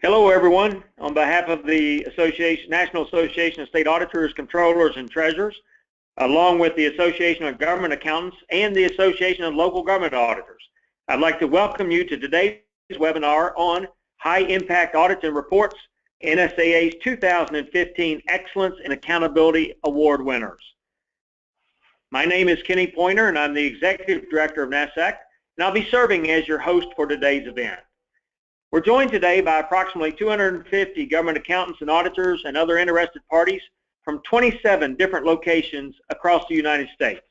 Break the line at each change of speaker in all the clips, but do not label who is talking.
Hello everyone. On behalf of the National Association of State Auditors, Controllers, and Treasurers, along with the Association of Government Accountants and the Association of Local Government Auditors, I'd like to welcome you to today's webinar on High Impact Audits and Reports, NSAA's 2015 Excellence in Accountability Award winners. My name is Kenny Pointer and I'm the Executive Director of NASACT, and I'll be serving as your host for today's event. We're joined today by approximately 250 government accountants and auditors and other interested parties from 27 different locations across the United States.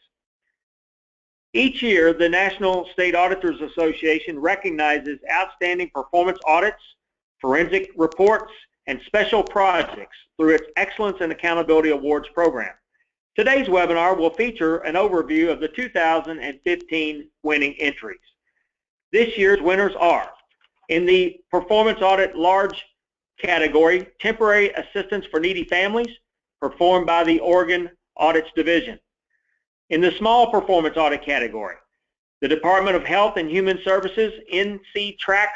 Each year, the National State Auditors Association recognizes outstanding performance audits, forensic reports, and special projects through its Excellence in Accountability Awards program. Today's webinar will feature an overview of the 2015 winning entries. This year's winners are: in the Performance Audit Large category, Temporary Assistance for Needy Families, performed by the Oregon Audits Division. In the Small Performance Audit category, the Department of Health and Human Services, NCTracks,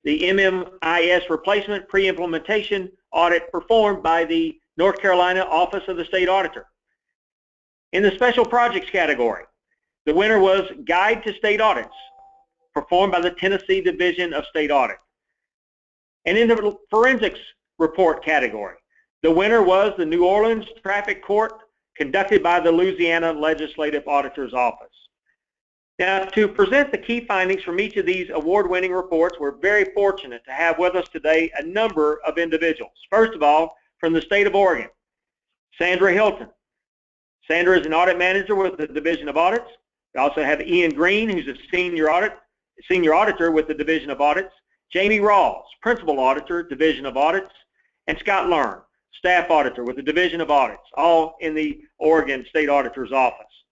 the MMIS Replacement Pre-Implementation Audit performed by the North Carolina Office of the State Auditor. In the Special Projects category, the winner was Guide to State Audits, performed by the Tennessee Division of State Audit. And in the Forensics Report category, the winner was the New Orleans Traffic Court, conducted by the Louisiana Legislative Auditor's Office. Now, to present the key findings from each of these award-winning reports, we're very fortunate to have with us today a number of individuals. First of all, from the state of Oregon, Sandra Hilton. Sandra is an audit manager with the Division of Audits. We also have Ian Green, who's a senior auditor with the Division of Audits, Jamie Rawls, Principal Auditor, Division of Audits, and Scott Learn, Staff Auditor with the Division of Audits, all in the Oregon State Auditor's Office.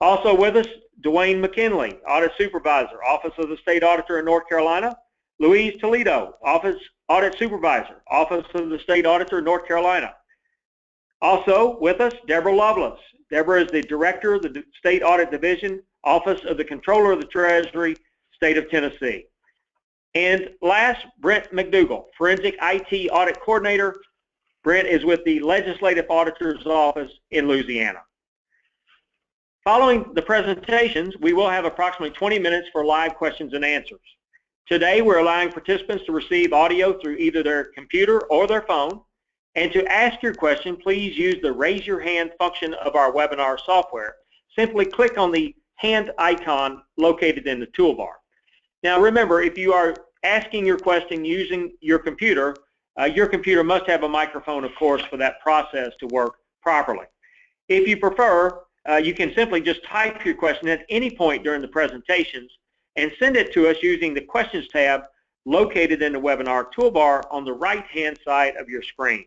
Also with us, Dwayne McKinley, Audit Supervisor, Office of the State Auditor in North Carolina, Louise Toledo, Audit Supervisor, Office of the State Auditor in North Carolina. Also with us, Deborah Lovelace. Deborah is the Director of the State Audit Division, Office of the Controller of the Treasury, State of Tennessee. And last, Brent McDougall, Forensic IT Audit Coordinator. Brent is with the Legislative Auditor's Office in Louisiana. Following the presentations, we will have approximately 20 minutes for live questions and answers. Today, we're allowing participants to receive audio through either their computer or their phone. And to ask your question, please use the raise your hand function of our webinar software. Simply click on the hand icon located in the toolbar. Now remember, if you are asking your question using your computer must have a microphone, of course, for that process to work properly. If you prefer, you can simply just type your question at any point during the presentations and send it to us using the Questions tab located in the webinar toolbar on the right-hand side of your screen.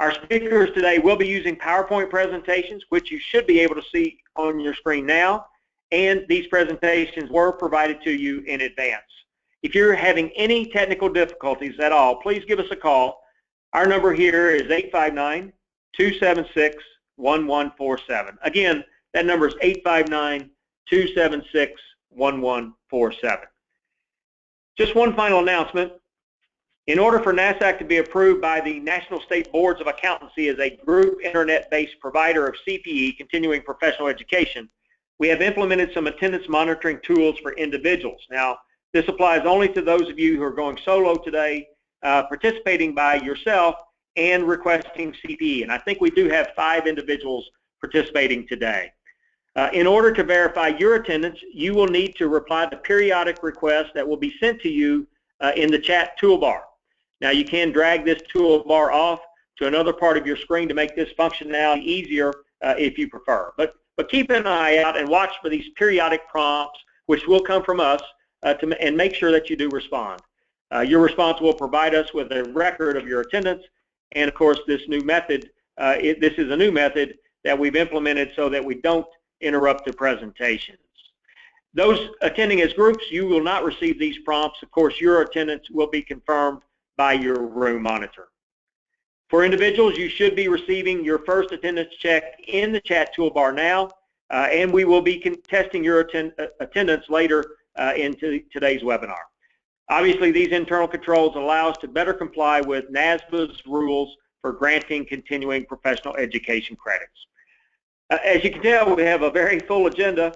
Our speakers today will be using PowerPoint presentations, which you should be able to see on your screen now, and these presentations were provided to you in advance. If you're having any technical difficulties at all, please give us a call. Our number here is 859-276-1147. Again, that number is 859-276-1147. Just one final announcement. In order for NASACT to be approved by the National State Boards of Accountancy as a group internet-based provider of CPE, continuing professional education, we have implemented some attendance monitoring tools for individuals. Now, this applies only to those of you who are going solo today, participating by yourself, and requesting CPE. And I think we do have 5 individuals participating today. In order to verify your attendance, you will need to reply to periodic requests that will be sent to you in the chat toolbar. Now, you can drag this toolbar off to another part of your screen to make this functionality easier if you prefer. But keep an eye out and watch for these periodic prompts, which will come from us, and make sure that you do respond. Your response will provide us with a record of your attendance, and of course, this new method, this is a new method that we've implemented so that we don't interrupt the presentations. Those attending as groups, you will not receive these prompts. Of course, your attendance will be confirmed by your room monitor. For individuals, you should be receiving your first attendance check in the chat toolbar now, and we will be testing your attendance later into today's webinar. Obviously, these internal controls allow us to better comply with NASBA's rules for granting continuing professional education credits. As you can tell, we have a very full agenda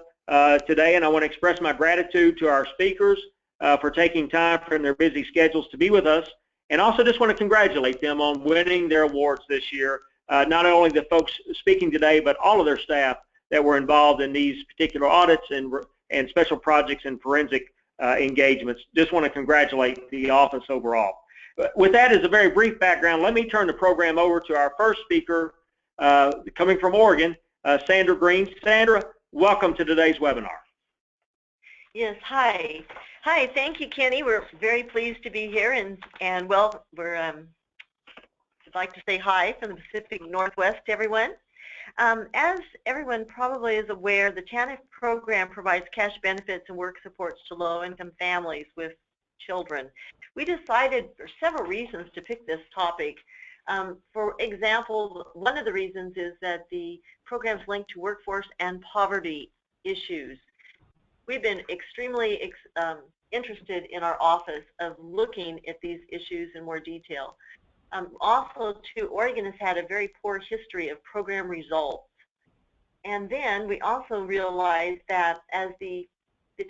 today, and I want to express my gratitude to our speakers for taking time from their busy schedules to be with us, and also just want to congratulate them on winning their awards this year. Not only the folks speaking today, but all of their staff that were involved in these particular audits and special projects and forensic engagements. Just want to congratulate the office overall. With that as a very brief background, let me turn the program over to our first speaker, coming from Oregon, Sandra Green. Sandra, welcome to today's webinar.
Yes, hi. Hi, thank you, Kenny. We're very pleased to be here, and well, I'd like to say hi from the Pacific Northwest to everyone. As everyone probably is aware, the TANF program provides cash benefits and work supports to low-income families with children. We decided for several reasons to pick this topic. For example, one of the reasons is that the program is linked to workforce and poverty issues. We've been extremely interested in our office of looking at these issues in more detail. Also, too, Oregon has had a very poor history of program results. And then we also realized that as the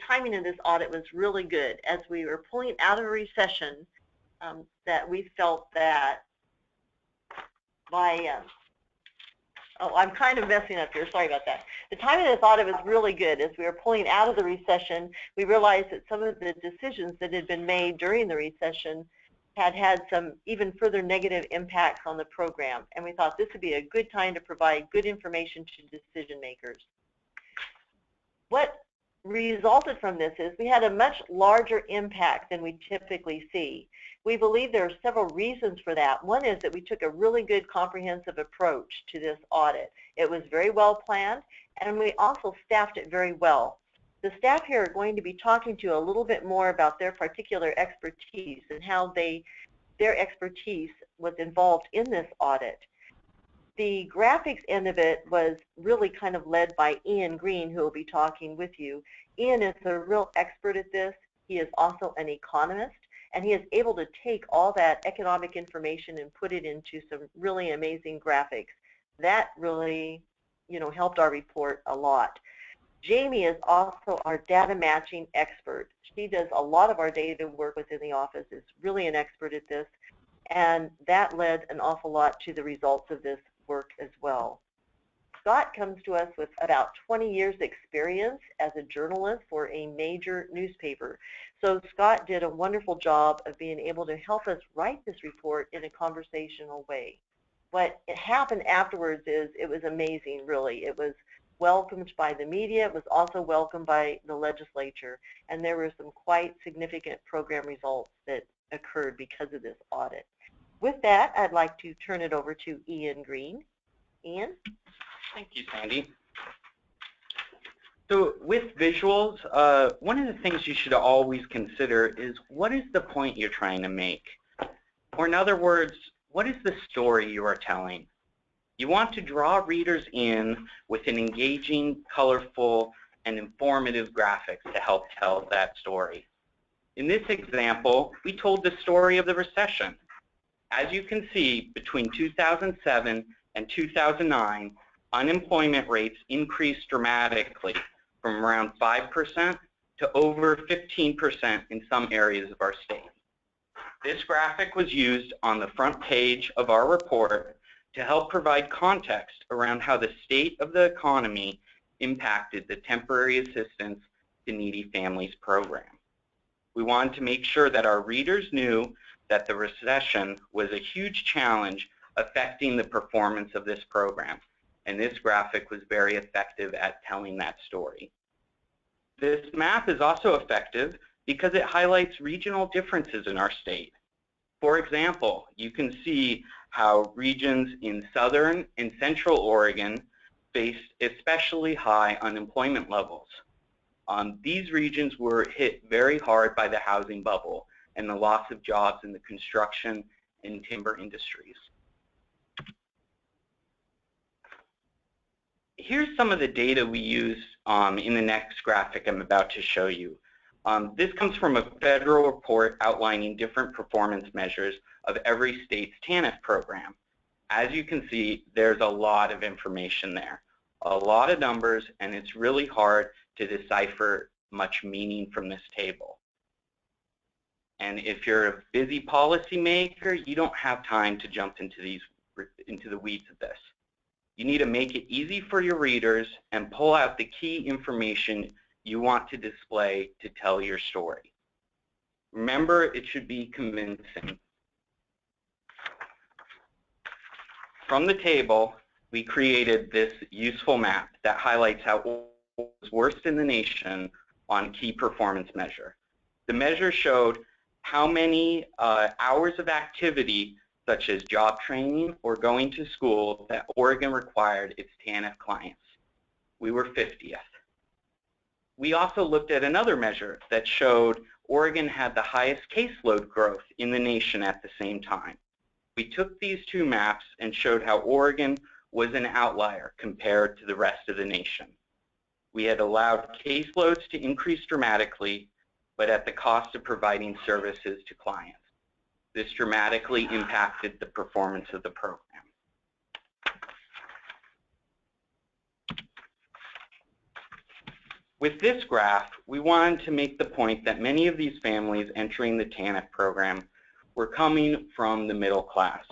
timing of this audit was really good, as we were pulling out of a recession, that we felt that by, oh, I'm kind of messing up here, sorry about that. The timing of this audit was really good. As we were pulling out of the recession, we realized that some of the decisions that had been made during the recession had some even further negative impacts on the program, and we thought this would be a good time to provide good information to decision makers. What resulted from this is we had a much larger impact than we typically see. We believe there are several reasons for that. One is that we took a really good comprehensive approach to this audit. It was very well planned, and we also staffed it very well. The staff here are going to be talking to you a little bit more about their particular expertise and how their expertise was involved in this audit. The graphics end of it was really kind of led by Ian Green, who will be talking with you. Ian is a real expert at this. He is also an economist, and he is able to take all that economic information and put it into some really amazing graphics. That really, helped our report a lot. Jamie is also our data matching expert. She does a lot of our data work within the office, is really an expert at this, and that led an awful lot to the results of this work as well. Scott comes to us with about 20 years experience as a journalist for a major newspaper. So Scott did a wonderful job of being able to help us write this report in a conversational way. What happened afterwards is it was amazing, really. It was welcomed by the media. It was also welcomed by the legislature, and there were some quite significant program results that occurred because of this audit. With that, I'd like to turn it over to Ian Green. Ian?
Thank you, Sandy. So with visuals, one of the things you should always consider is what is the point you're trying to make? Or in other words, what is the story you are telling? You want to draw readers in with an engaging, colorful, and informative graphics to help tell that story. In this example, we told the story of the recession. As you can see, between 2007 and 2009, unemployment rates increased dramatically from around 5% to over 15% in some areas of our state. This graphic was used on the front page of our report to help provide context around how the state of the economy impacted the Temporary Assistance to Needy Families program. We wanted to make sure that our readers knew that the recession was a huge challenge affecting the performance of this program, and this graphic was very effective at telling that story. This map is also effective because it highlights regional differences in our state. For example, you can see how regions in southern and central Oregon faced especially high unemployment levels. These regions were hit very hard by the housing bubble and the loss of jobs in the construction and timber industries. Here's some of the data we used in the next graphic I'm about to show you. This comes from a federal report outlining different performance measures of every state's TANF program. As you can see, there's a lot of information there, a lot of numbers, and it's really hard to decipher much meaning from this table. And if you're a busy policymaker, you don't have time to jump into the weeds of this. You need to make it easy for your readers and pull out the key information you want to display to tell your story. Remember, it should be convincing. From the table, we created this useful map that highlights how Oregon was worst in the nation on key performance measure. The measure showed how many hours of activity, such as job training or going to school, that Oregon required its TANF clients. We were 50th. We also looked at another measure that showed Oregon had the highest caseload growth in the nation at the same time. We took these two maps and showed how Oregon was an outlier compared to the rest of the nation. We had allowed caseloads to increase dramatically, but at the cost of providing services to clients. This dramatically impacted the performance of the program. With this graph, we wanted to make the point that many of these families entering the TANF program were coming from the middle class.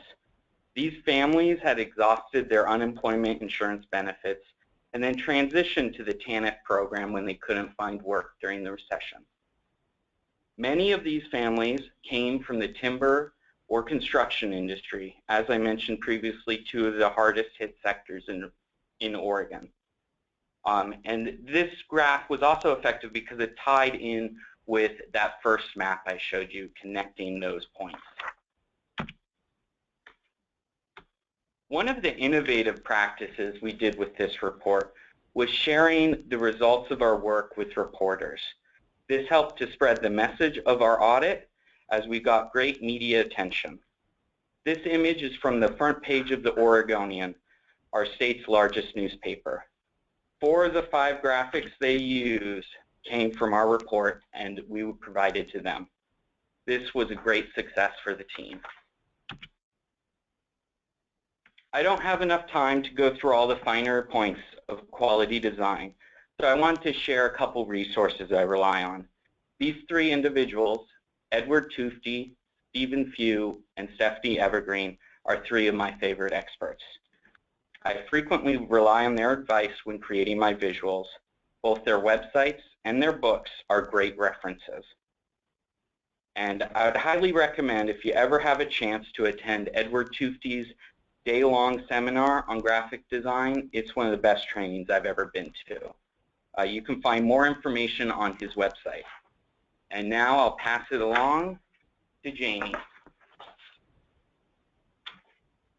These families had exhausted their unemployment insurance benefits and then transitioned to the TANF program when they couldn't find work during the recession. Many of these families came from the timber or construction industry, as I mentioned previously, two of the hardest hit sectors in Oregon. And this graph was also effective because it tied in with that first map I showed you, connecting those points. One of the innovative practices we did with this report was sharing the results of our work with reporters. This helped to spread the message of our audit as we got great media attention. This image is from the front page of the Oregonian, our state's largest newspaper. 4 of the 5 graphics they used came from our report and we provided to them. This was a great success for the team. I don't have enough time to go through all the finer points of quality design, so I want to share a couple resources I rely on. These 3 individuals, Edward Tufte, Stephen Few, and Stephanie Evergreen, are 3 of my favorite experts. I frequently rely on their advice when creating my visuals. Both their websites and their books are great references. And I would highly recommend, if you ever have a chance to attend Edward Tufte's day-long seminar on graphic design, it's one of the best trainings I've ever been to. You can find more information on his website. And now I'll pass it along to Jamie.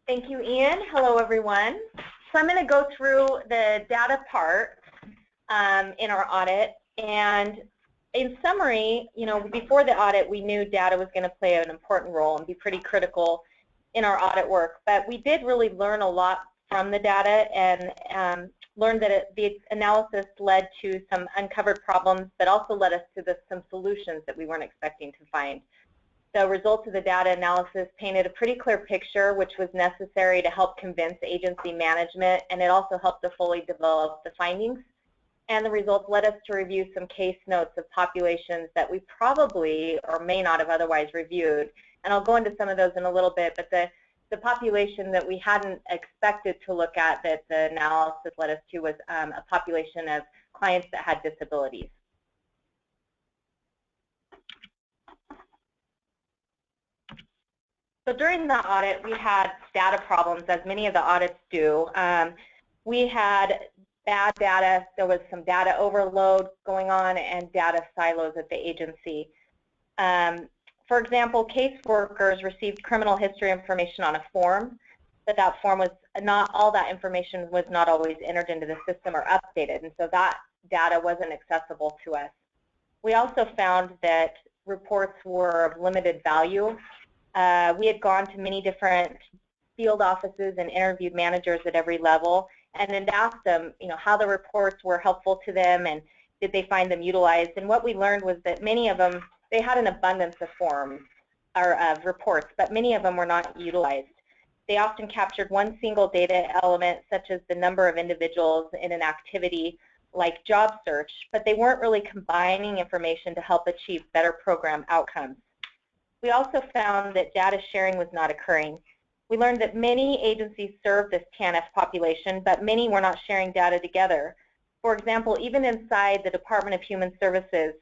Thank you, Ian. Hello, everyone. So I'm going to go through the data part in our audit. And in summary, before the audit, we knew data was going to play an important role and be pretty critical in our audit work. But we did really learn a lot from the data and learned that the analysis led to some uncovered problems, but also led us to some solutions that we weren't expecting to find. The results of the data analysis painted a pretty clear picture, which was necessary to help convince agency management, and it also helped to fully develop the findings. And the results led us to review some case notes of populations that we probably or may not have otherwise reviewed. And I'll go into some of those in a little bit, but the population that we hadn't expected to look at that the analysis led us to was a population of clients that had disabilities. So during the audit, we had data problems, as many of the audits do. We had bad data. There was some data overload going on and data silos at the agency. For example, caseworkers received criminal history information on a form, but that form was not, all that information was not always entered into the system or updated, and so that data wasn't accessible to us. We also found that reports were of limited value. We had gone to many different field offices and interviewed managers at every level and then asked them, how the reports were helpful to them and
did they find them utilized? And what we learned was that many of them, they had an abundance of forms or of reports, but many of them were not utilized. They often captured one single data element, such as the number of individuals in an activity like job search, but they weren't really combining information to help achieve better program outcomes. We also found that data sharing was not occurring. We learned that many agencies serve this TANF population, but many were not sharing data together. For example, even inside the Department of Human Services,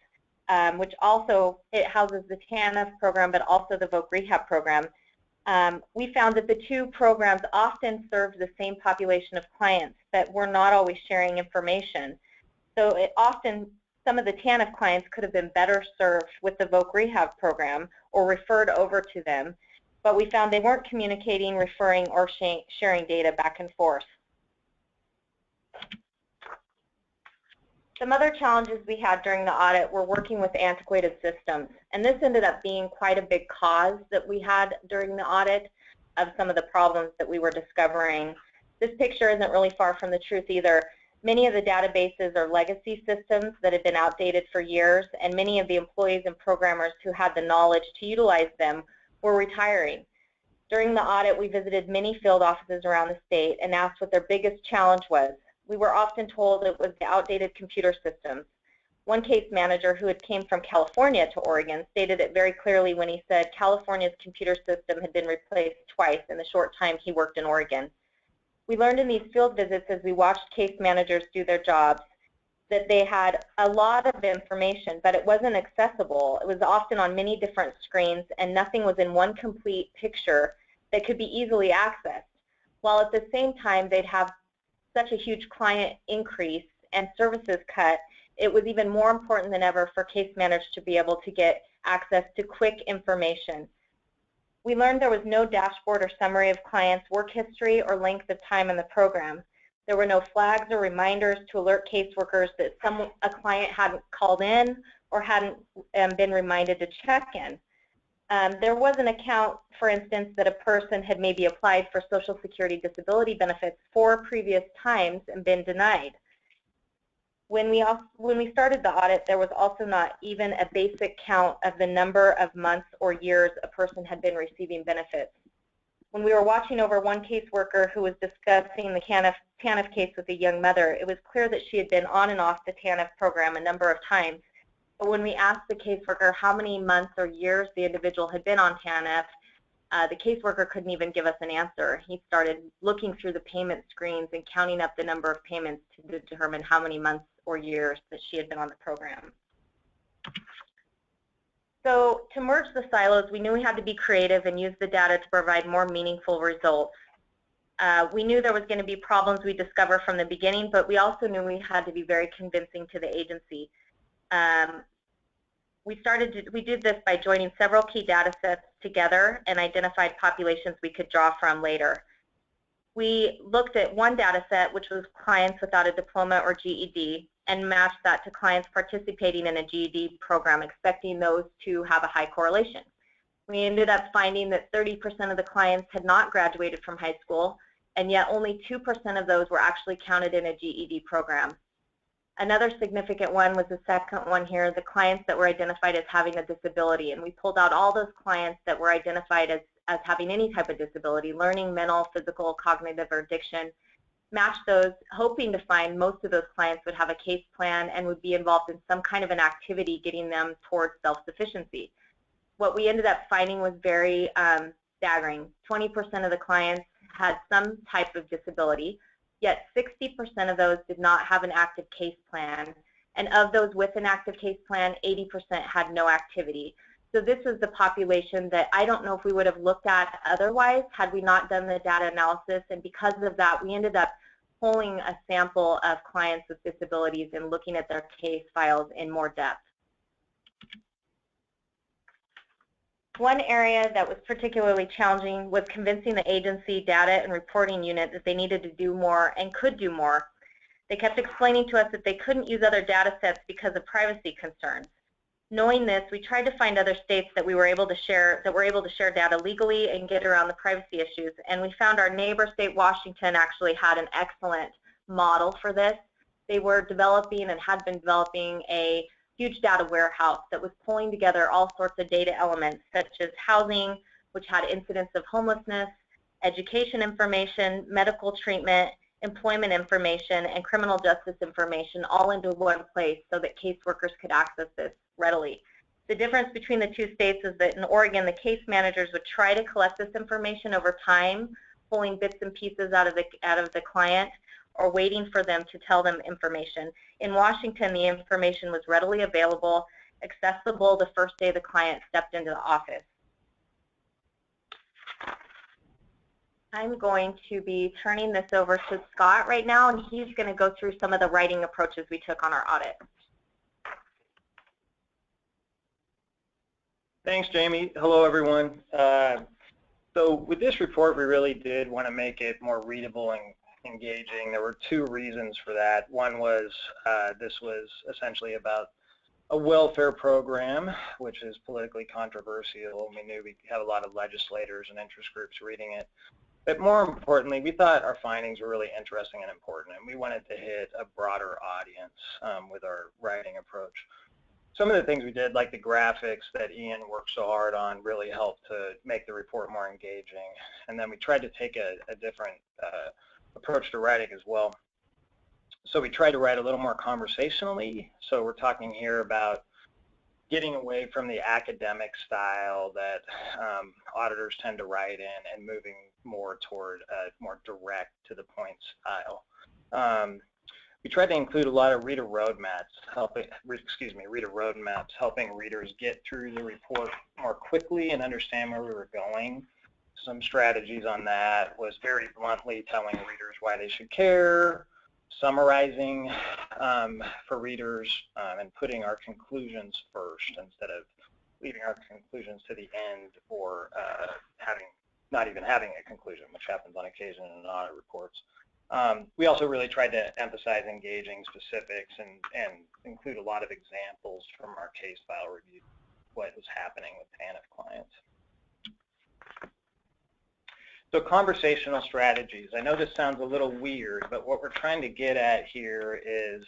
which also, it houses the TANF program, but also the VOC Rehab program, we found that the two programs often served the same population of clients, but were not always sharing information. So often, some of the TANF clients could have been better served with the VOC Rehab program or referred over to them, but we found they weren't communicating, referring, or sharing data back and forth. Some other challenges we had during the audit were working with antiquated systems, and this ended up being quite a big cause that we had during the audit of some of the problems that we were discovering. This picture isn't really far from the truth either. Many of the databases are legacy systems that have been outdated for years, and many of the employees and programmers who had the knowledge to utilize them were retiring. During the audit, we visited many field offices around the state and asked what their biggest challenge was. We were often told it was the outdated computer systems. One case manager who had came from California to Oregon stated it very clearly when he said California's computer system had been replaced twice in the short time he worked in Oregon. We learned in these field visits as we watched case managers do their jobs that they had a lot of information, but it wasn't accessible. It was often on many different screens, and nothing was in one complete picture that could be easily accessed, while at the same time they'd have such a huge client increase and services cut. It was even more important than ever for case managers to be able to get access to quick information. We learned there was no dashboard or summary of clients' work history or length of time in the program. There were no flags or reminders to alert caseworkers that a client hadn't called in or hadn't been reminded to check in. There was an account, for instance, that a person had maybe applied for Social Security disability benefits 4 previous times and been denied. When we started the audit, there was also not even a basic count of the number of months or years a person had been receiving benefits. When we were watching over one caseworker who was discussing the TANF case with a young mother, it was clear that she had been on and off the TANF program a number of times. But when we asked the caseworker how many months or years the individual had been on TANF, the caseworker couldn't even give us an answer. He started looking through the payment screens and counting up the number of payments to determine how many months or years that she had been on the program. So to merge the silos, we knew we had to be creative and use the data to provide more meaningful results. We knew there was going to be problems we discovered from the beginning, but we also knew we had to be very convincing to the agency. We did this by joining several key data sets together and identified populations we could draw from later. We looked at one data set, which was clients without a diploma or GED, and matched that to clients participating in a GED program, expecting those to have a high correlation. We ended up finding that 30% of the clients had not graduated from high school, and yet only 2% of those were actually counted in a GED program. Another significant one was the second one here, the clients that were identified as having a disability, and we pulled out all those clients that were identified as having any type of disability, learning, mental, physical, cognitive, or addiction, matched those, hoping to find most of those clients would have a case plan and would be involved in some kind of an activity getting them towards self-sufficiency. What we ended up finding was very staggering. 20% of the clients had some type of disability, yet 60% of those did not have an active case plan, and of those with an active case plan, 80% had no activity. So this was the population that I don't know if we would have looked at otherwise had we not done the data analysis, and because of that, we ended up pulling a sample of clients with disabilities and looking at their case files in more depth. One area that was particularly challenging was convincing the agency data and reporting unit that they needed to do more and could do more. They kept explaining to us that they couldn't use other data sets because of privacy concerns. Knowing this, we tried to find other states that were able to share data legally and get around the privacy issues. And we found our neighbor state, Washington, actually had an excellent model for this. They were developing and had been developing a huge data warehouse that was pulling together all sorts of data elements, such as housing, which had incidents of homelessness, education information, medical treatment, employment information, and criminal justice information all into one place so that caseworkers could access this readily. The difference between the two states is that in Oregon, the case managers would try to collect this information over time, pulling bits and pieces out of the client, or waiting for them to tell them information. In Washington, the information was readily available, accessible the first day the client stepped into the office. I'm going to be turning this over to Scott right now, and he's going to go through some of the writing approaches we took on our audit.
Thanks, Jamie. Hello, everyone. So with this report, we really did want to make it more readable and engaging. There were two reasons for that. One was this was essentially about a welfare program, which is politically controversial. We knew we'd have a lot of legislators and interest groups reading it. But more importantly, we thought our findings were really interesting and important, and we wanted to hit a broader audience with our writing approach. Some of the things we did, like the graphics that Ian worked so hard on, really helped to make the report more engaging. And then we tried to take a different approach to writing as well. So we tried to write a little more conversationally. So we're talking here about getting away from the academic style that auditors tend to write in and moving more toward a more direct to the point style. We tried to include a lot of reader roadmaps, helping readers get through the report more quickly and understand where we were going. Some strategies on that was very bluntly telling readers why they should care, summarizing for readers, and putting our conclusions first instead of leaving our conclusions to the end or not even having a conclusion, which happens on occasion in audit reports. We also really tried to emphasize engaging specifics and include a lot of examples from our case file review, what was happening with TANF clients. So conversational strategies. I know this sounds a little weird, but what we're trying to get at here is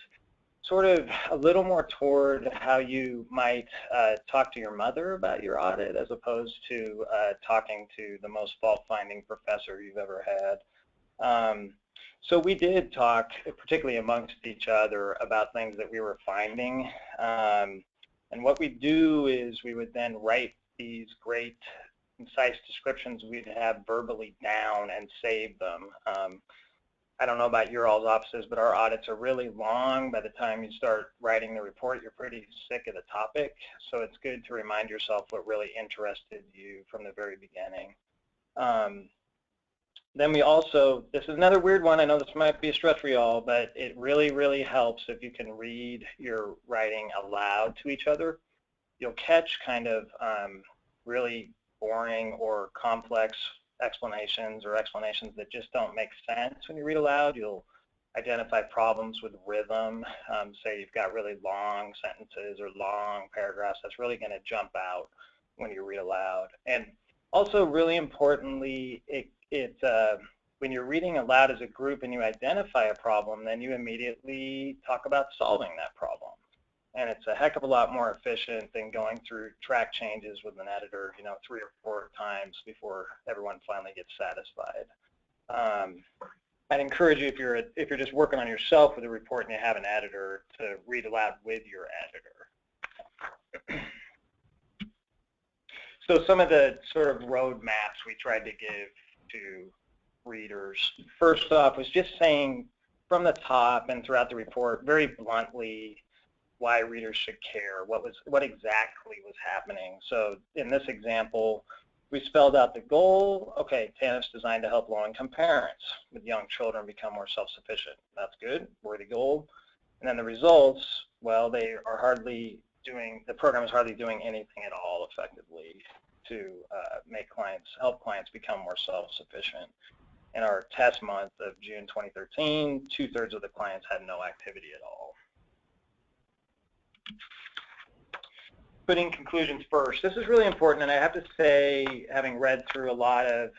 sort of a little more toward how you might talk to your mother about your audit as opposed to talking to the most fault-finding professor you've ever had. So we did talk, particularly amongst each other, about things that we were finding. And what we do is we would then write these great concise descriptions we'd have verbally down and save them. I don't know about your all's offices, but our audits are really long. By the time you start writing the report, you're pretty sick of the topic. So it's good to remind yourself what really interested you from the very beginning. Then we also, this is another weird one, I know this might be a stretch for y'all, but it really, really helps if you can read your writing aloud to each other. You'll catch kind of really boring or complex explanations or explanations that just don't make sense when you read aloud. You'll identify problems with rhythm. Say you've got really long sentences or long paragraphs, that's really going to jump out when you read aloud. And also, really importantly, when you're reading aloud as a group and you identify a problem, then you immediately talk about solving that problem. And it's a heck of a lot more efficient than going through track changes with an editor, 3 or 4 times before everyone finally gets satisfied. I'd encourage you, if you're just working on yourself with a report and you have an editor, to read aloud with your editor. So some of the sort of roadmaps we tried to give to readers, first off, was just saying from the top and throughout the report very bluntly why readers should care, what exactly was happening. So in this example, we spelled out the goal. Okay, TANF's designed to help low-income parents with young children become more self-sufficient. That's good, worthy goal. And then the results, well, the program is hardly doing anything at all effectively to help clients become more self-sufficient. In our test month of June 2013, 2/3 of the clients had no activity at all. Putting conclusions first. This is really important, and I have to say, having read through a lot of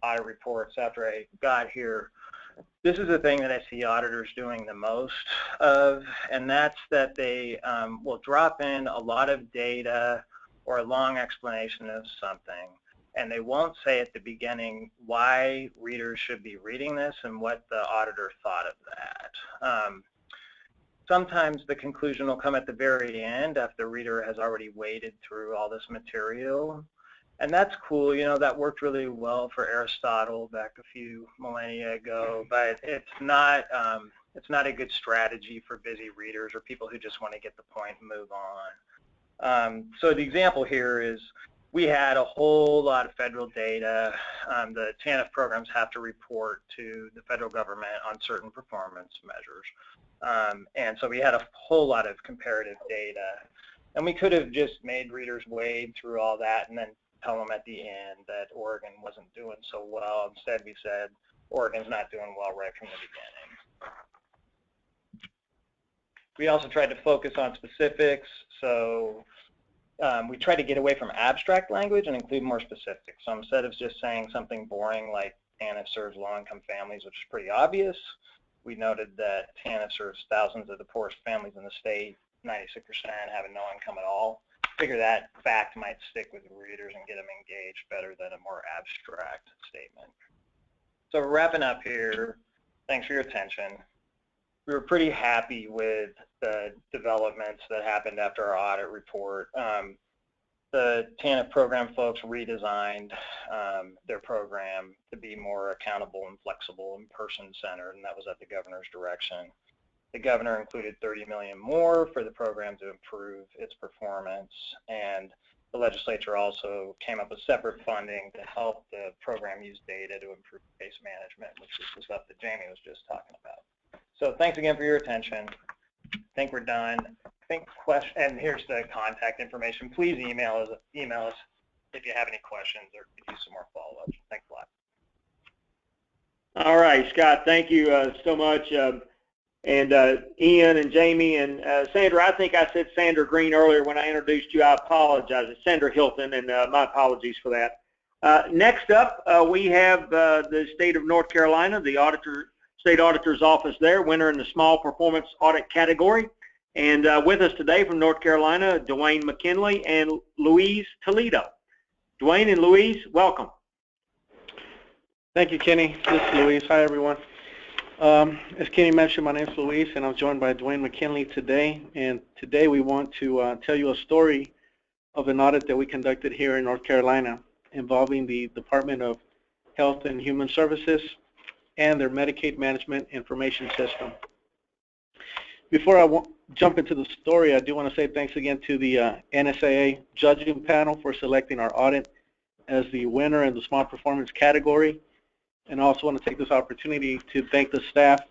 audit reports after I got here, This is the thing that I see auditors doing the most of, and that's that they will drop in a lot of data or a long explanation of something, and they won't say at the beginning why readers should be reading this and what the auditor thought of that. Sometimes the conclusion will come at the very end after the reader has already waded through all this material. And that's cool, you know, that worked really well for Aristotle back a few millennia ago, but it's not a good strategy for busy readers or people who just want to get the point and move on. So the example here is we had a whole lot of federal data. The TANF programs have to report to the federal government on certain performance measures. And so we had a whole lot of comparative data. And we could have just made readers wade through all that and then tell them at the end that Oregon wasn't doing so well. Instead, we said Oregon's not doing well right from the beginning. We also tried to focus on specifics, so we tried to get away from abstract language and include more specifics. So instead of just saying something boring like TANF serves low-income families, which is pretty obvious, we noted that TANF serves thousands of the poorest families in the state, 96% having no income at all. Figure that fact might stick with readers and get them engaged better than a more abstract statement. So wrapping up here, thanks for your attention. We were pretty happy with the developments that happened after our audit report. The TANF program folks redesigned their program to be more accountable and flexible and person-centered, and that was at the governor's direction. The governor included $30 million more for the program to improve its performance, and the legislature also came up with separate funding to help the program use data to improve case management, which is the stuff that Jamie was just talking about. So thanks again for your attention. I think we're done. And here's the contact information. Please email us if you have any questions or could use some more follow-ups. Thanks a lot.
All right, Scott, thank you so much. And Ian and Jamie and Sandra, I think I said Sandra Green earlier when I introduced you. I apologize. It's Sandra Hilton, and my apologies for that. Next up, we have the state of North Carolina, the State Auditor's Office there, winner in the Small Performance Audit category. And with us today from North Carolina, Dwayne McKinley and Louise Toledo. Dwayne and Louise, welcome.
Thank you, Kenny. This is Louise. Hi, everyone. As Kenny mentioned, my name is Luis, and I'm joined by Dwayne McKinley today. And today we want to tell you a story of an audit that we conducted here in North Carolina involving the Department of Health and Human Services and their Medicaid Management Information System. Before I jump into the story, I do want to say thanks again to the NSAA judging panel for selecting our audit as the winner in the Small Performance category. And I also want to take this opportunity to thank the staff,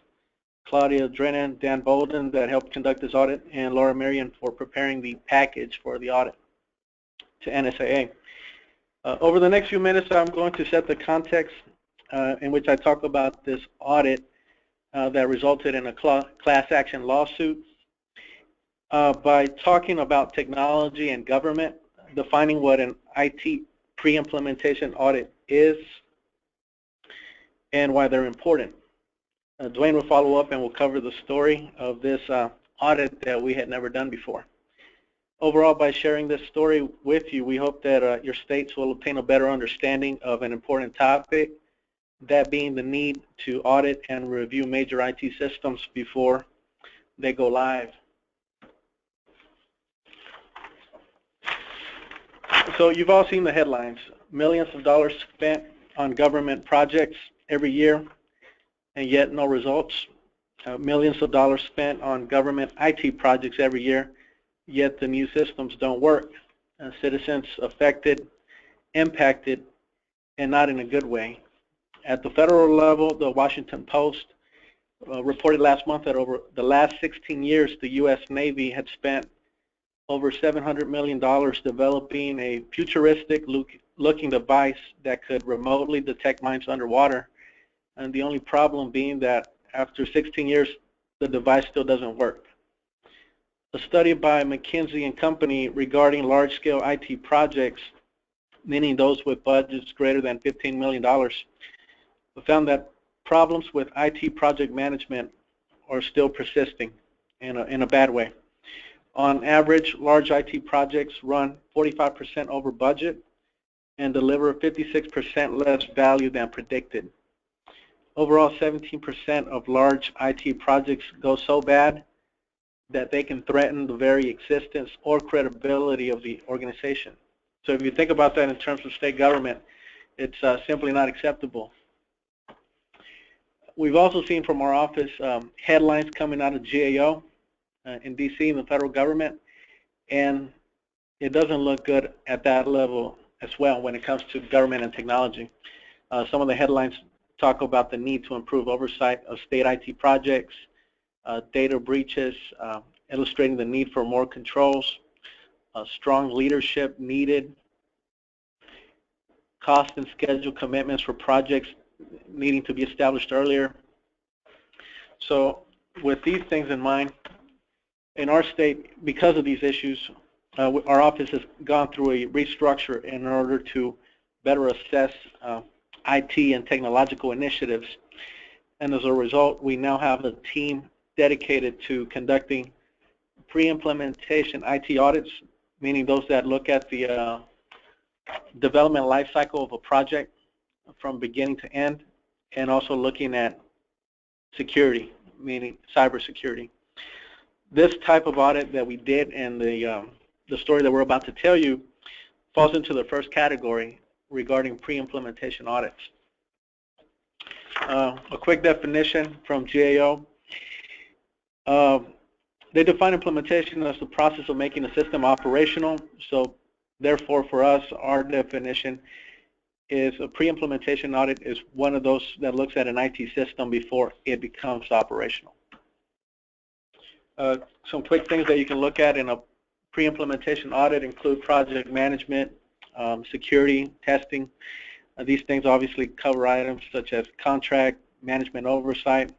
Claudia Drennan, Dan Bolden, that helped conduct this audit, and Laura Marion for preparing the package for the audit to NSAA. Over the next few minutes, I'm going to set the context in which I talk about this audit that resulted in a class action lawsuit by talking about technology and government, defining what an IT pre-implementation audit is, and why they're important. Dwayne will follow up and will cover the story of this audit that we had never done before. Overall, by sharing this story with you, we hope that your states will obtain a better understanding of an important topic, that being the need to audit and review major IT systems before they go live. So you've all seen the headlines. Millions of dollars spent on government projects every year, and yet no results. Millions of dollars spent on government IT projects every year, yet the new systems don't work. Citizens affected, impacted, and not in a good way. At the federal level, the Washington Post reported last month that over the last 16 years, the U.S. Navy had spent over $700 million developing a futuristic looking device that could remotely detect mines underwater. And the only problem being that after 16 years, the device still doesn't work. A study by McKinsey & Company regarding large-scale IT projects, meaning those with budgets greater than $15 million, found that problems with IT project management are still persisting in a bad way. On average, large IT projects run 45% over budget and deliver 56% less value than predicted. Overall, 17% of large IT projects go so bad that they can threaten the very existence or credibility of the organization. So if you think about that in terms of state government, it's simply not acceptable. We've also seen from our office headlines coming out of GAO in DC, in the federal government, and it doesn't look good at that level as well when it comes to government and technology. Some of the headlines talk about the need to improve oversight of state IT projects, data breaches, illustrating the need for more controls, strong leadership needed, cost and schedule commitments for projects needing to be established earlier. So with these things in mind, in our state, because of these issues, our office has gone through a restructure in order to better assess IT and technological initiatives. And as a result, we now have a team dedicated to conducting pre-implementation IT audits, meaning those that look at the development lifecycle of a project from beginning to end, and also looking at security, meaning cybersecurity. This type of audit that we did and the story that we're about to tell you falls into the first category regarding pre-implementation audits. A quick definition from GAO. They define implementation as the process of making a system operational. So therefore, for us, our definition is a pre-implementation audit is one of those that looks at an IT system before it becomes operational. Some quick things that you can look at in a pre-implementation audit include project management, security, testing. These things obviously cover items such as contract, management oversight,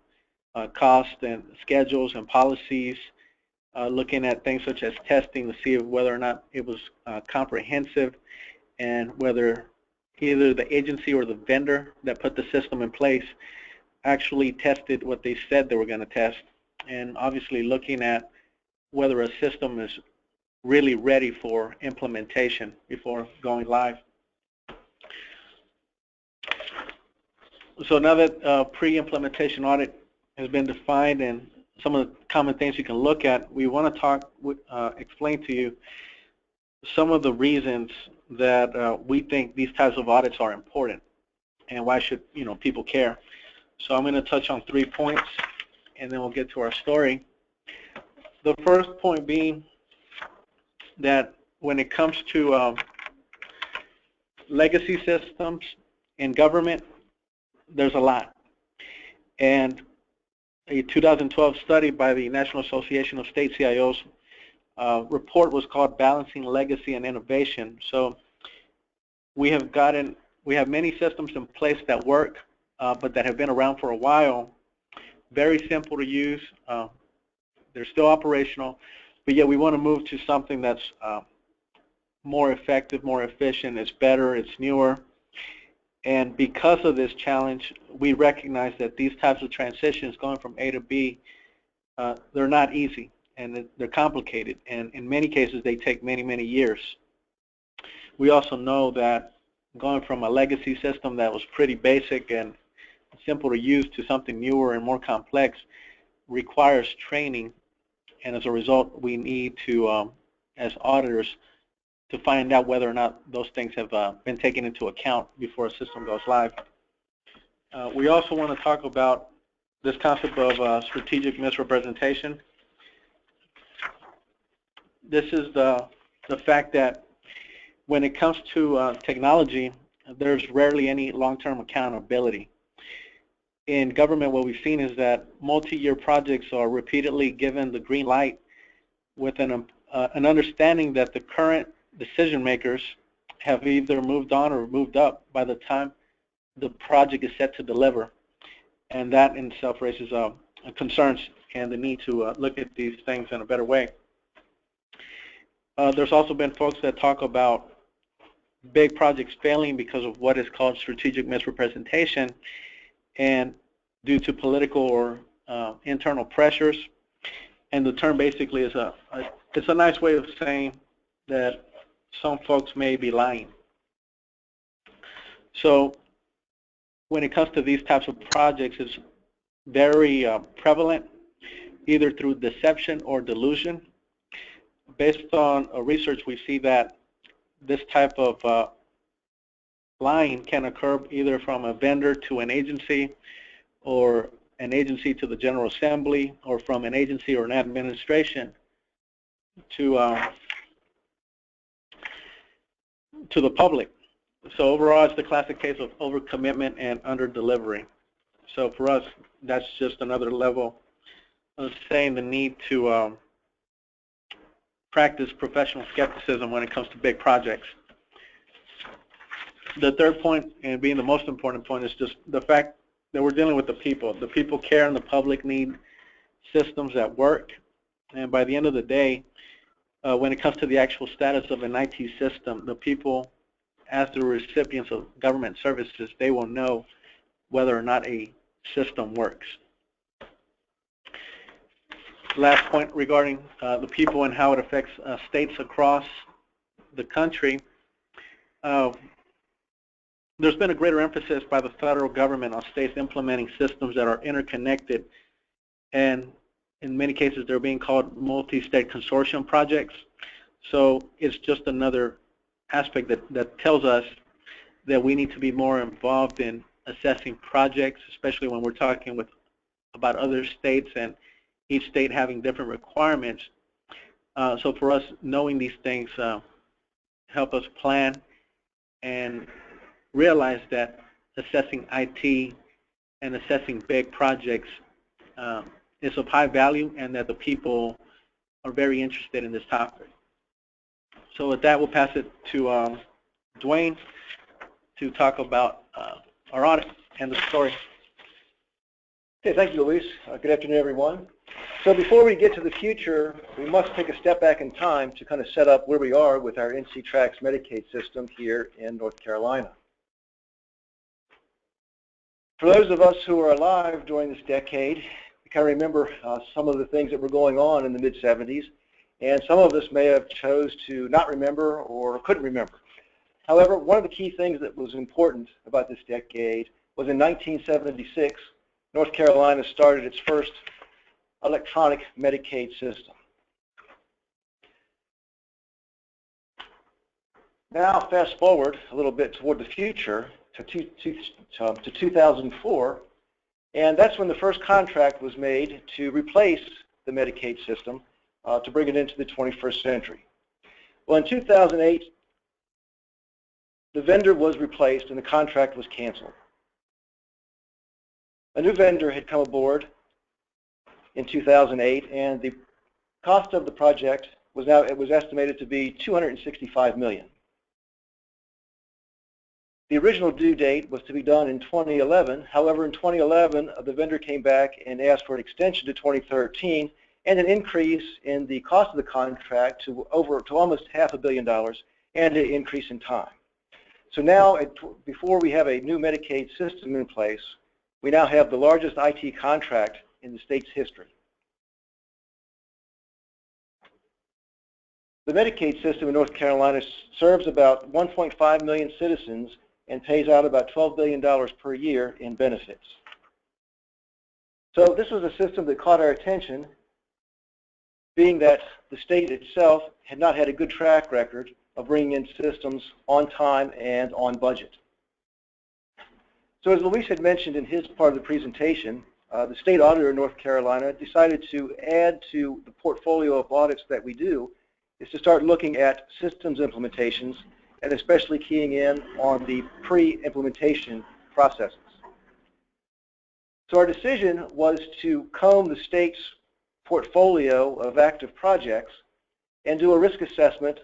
cost and schedules and policies, looking at things such as testing to see whether or not it was comprehensive and whether either the agency or the vendor that put the system in place actually tested what they said they were going to test, and obviously looking at whether a system is really ready for implementation before going live. So now that pre-implementation audit has been defined and some of the common things you can look at, we want to explain to you some of the reasons that we think these types of audits are important and why should people care. So I'm going to touch on 3 points and then we'll get to our story. The first point being that when it comes to legacy systems in government, there's a lot. And a 2012 study by the National Association of State CIOs report was called Balancing Legacy and Innovation. So we have many systems in place that work, but that have been around for a while. Very simple to use. They're still operational, but yet we want to move to something that's more effective, more efficient, it's better, it's newer. And because of this challenge, we recognize that these types of transitions going from A to B, they're not easy and they're complicated. And in many cases, they take many, many years. We also know that going from a legacy system that was pretty basic and simple to use to something newer and more complex requires training. And as a result, we need to, as auditors, to find out whether or not those things have been taken into account before a system goes live. We also want to talk about this concept of strategic misrepresentation. This is the fact that when it comes to technology, there's rarely any long-term accountability. In government, what we've seen is that multi-year projects are repeatedly given the green light with an understanding that the current decision makers have either moved on or moved up by the time the project is set to deliver. And that in itself raises concerns and the need to look at these things in a better way. There's also been folks that talk about big projects failing because of what is called strategic misrepresentation. And due to political or internal pressures. And the term basically is it's a nice way of saying that some folks may be lying. So when it comes to these types of projects, it's very prevalent, either through deception or delusion. Based on research, we see that this type of lying can occur either from a vendor to an agency, or an agency to the General Assembly, or from an agency or an administration to the public. So overall, it's the classic case of overcommitment and under-delivery. So for us, that's just another level of saying the need to practice professional skepticism when it comes to big projects. The third point, and being the most important point, is just the fact that we're dealing with the people. The people care and the public need systems that work. And by the end of the day, when it comes to the actual status of an IT system, the people, as the recipients of government services, they will know whether or not a system works. Last point regarding the people and how it affects states across the country. There's been a greater emphasis by the federal government on states implementing systems that are interconnected, and in many cases they're being called multi-state consortium projects. So it's just another aspect that tells us that we need to be more involved in assessing projects, especially when we're talking about other states and each state having different requirements. So for us, knowing these things help us plan and realize that assessing IT and assessing big projects is of high value, and that the people are very interested in this topic. So with that, we'll pass it to Dwayne to talk about our audit and the story.
Okay, thank you, Luis. Good afternoon, everyone. So before we get to the future, we must take a step back in time to kind of set up where we are with our NCTracks Medicaid system here in North Carolina. For those of us who are alive during this decade, we kind of remember some of the things that were going on in the mid-'70s, and some of us may have chose to not remember or couldn't remember. However, one of the key things that was important about this decade was in 1976, North Carolina started its first electronic Medicaid system. Now, fast forward a little bit toward the future to 2004, and that's when the first contract was made to replace the Medicaid system to bring it into the 21st century. Well, in 2008, the vendor was replaced and the contract was canceled. A new vendor had come aboard in 2008, and the cost of the project was estimated to be $265 million. The original due date was to be done in 2011. However, in 2011, the vendor came back and asked for an extension to 2013 and an increase in the cost of the contract to almost $500 million and an increase in time. So now, before we have a new Medicaid system in place, we now have the largest IT contract in the state's history. The Medicaid system in North Carolina serves about 1.5 million citizens and pays out about $12 billion per year in benefits. So this was a system that caught our attention, being that the state itself had not had a good track record of bringing in systems on time and on budget. So as Luis had mentioned in his part of the presentation, the state auditor in North Carolina decided to add to the portfolio of audits that we do is to start looking at systems implementations, and especially keying in on the pre-implementation processes. So our decision was to comb the state's portfolio of active projects and do a risk assessment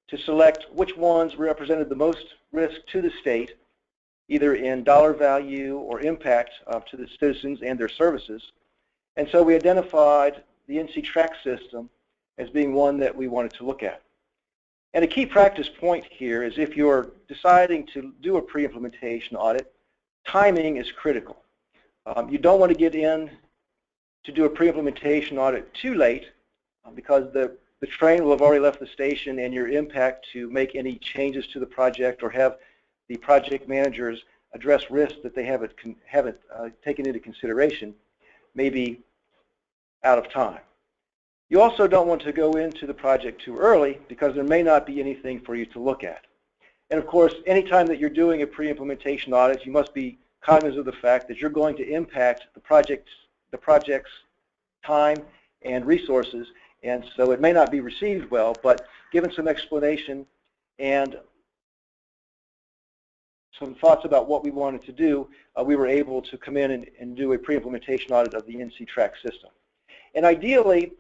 to select which ones represented the most risk to the state, either in dollar value or impact to the citizens and their services. And so we identified the NCTracks system as being one that we wanted to look at. And a key practice point here is if you're deciding to do a pre-implementation audit, timing is critical. You don't want to get in to do a pre-implementation audit too late because the train will have already left the station, and your impact to make any changes to the project or have the project managers address risks that they haven't taken into consideration may be out of time. You also don't want to go into the project too early because there may not be anything for you to look at. And of course, anytime that you're doing a pre-implementation audit, you must be cognizant of the fact that you're going to impact the project's time and resources, and so it may not be received well, but given some explanation and some thoughts about what we wanted to do, we were able to come in and do a pre-implementation audit of the NCTracks system. And ideally,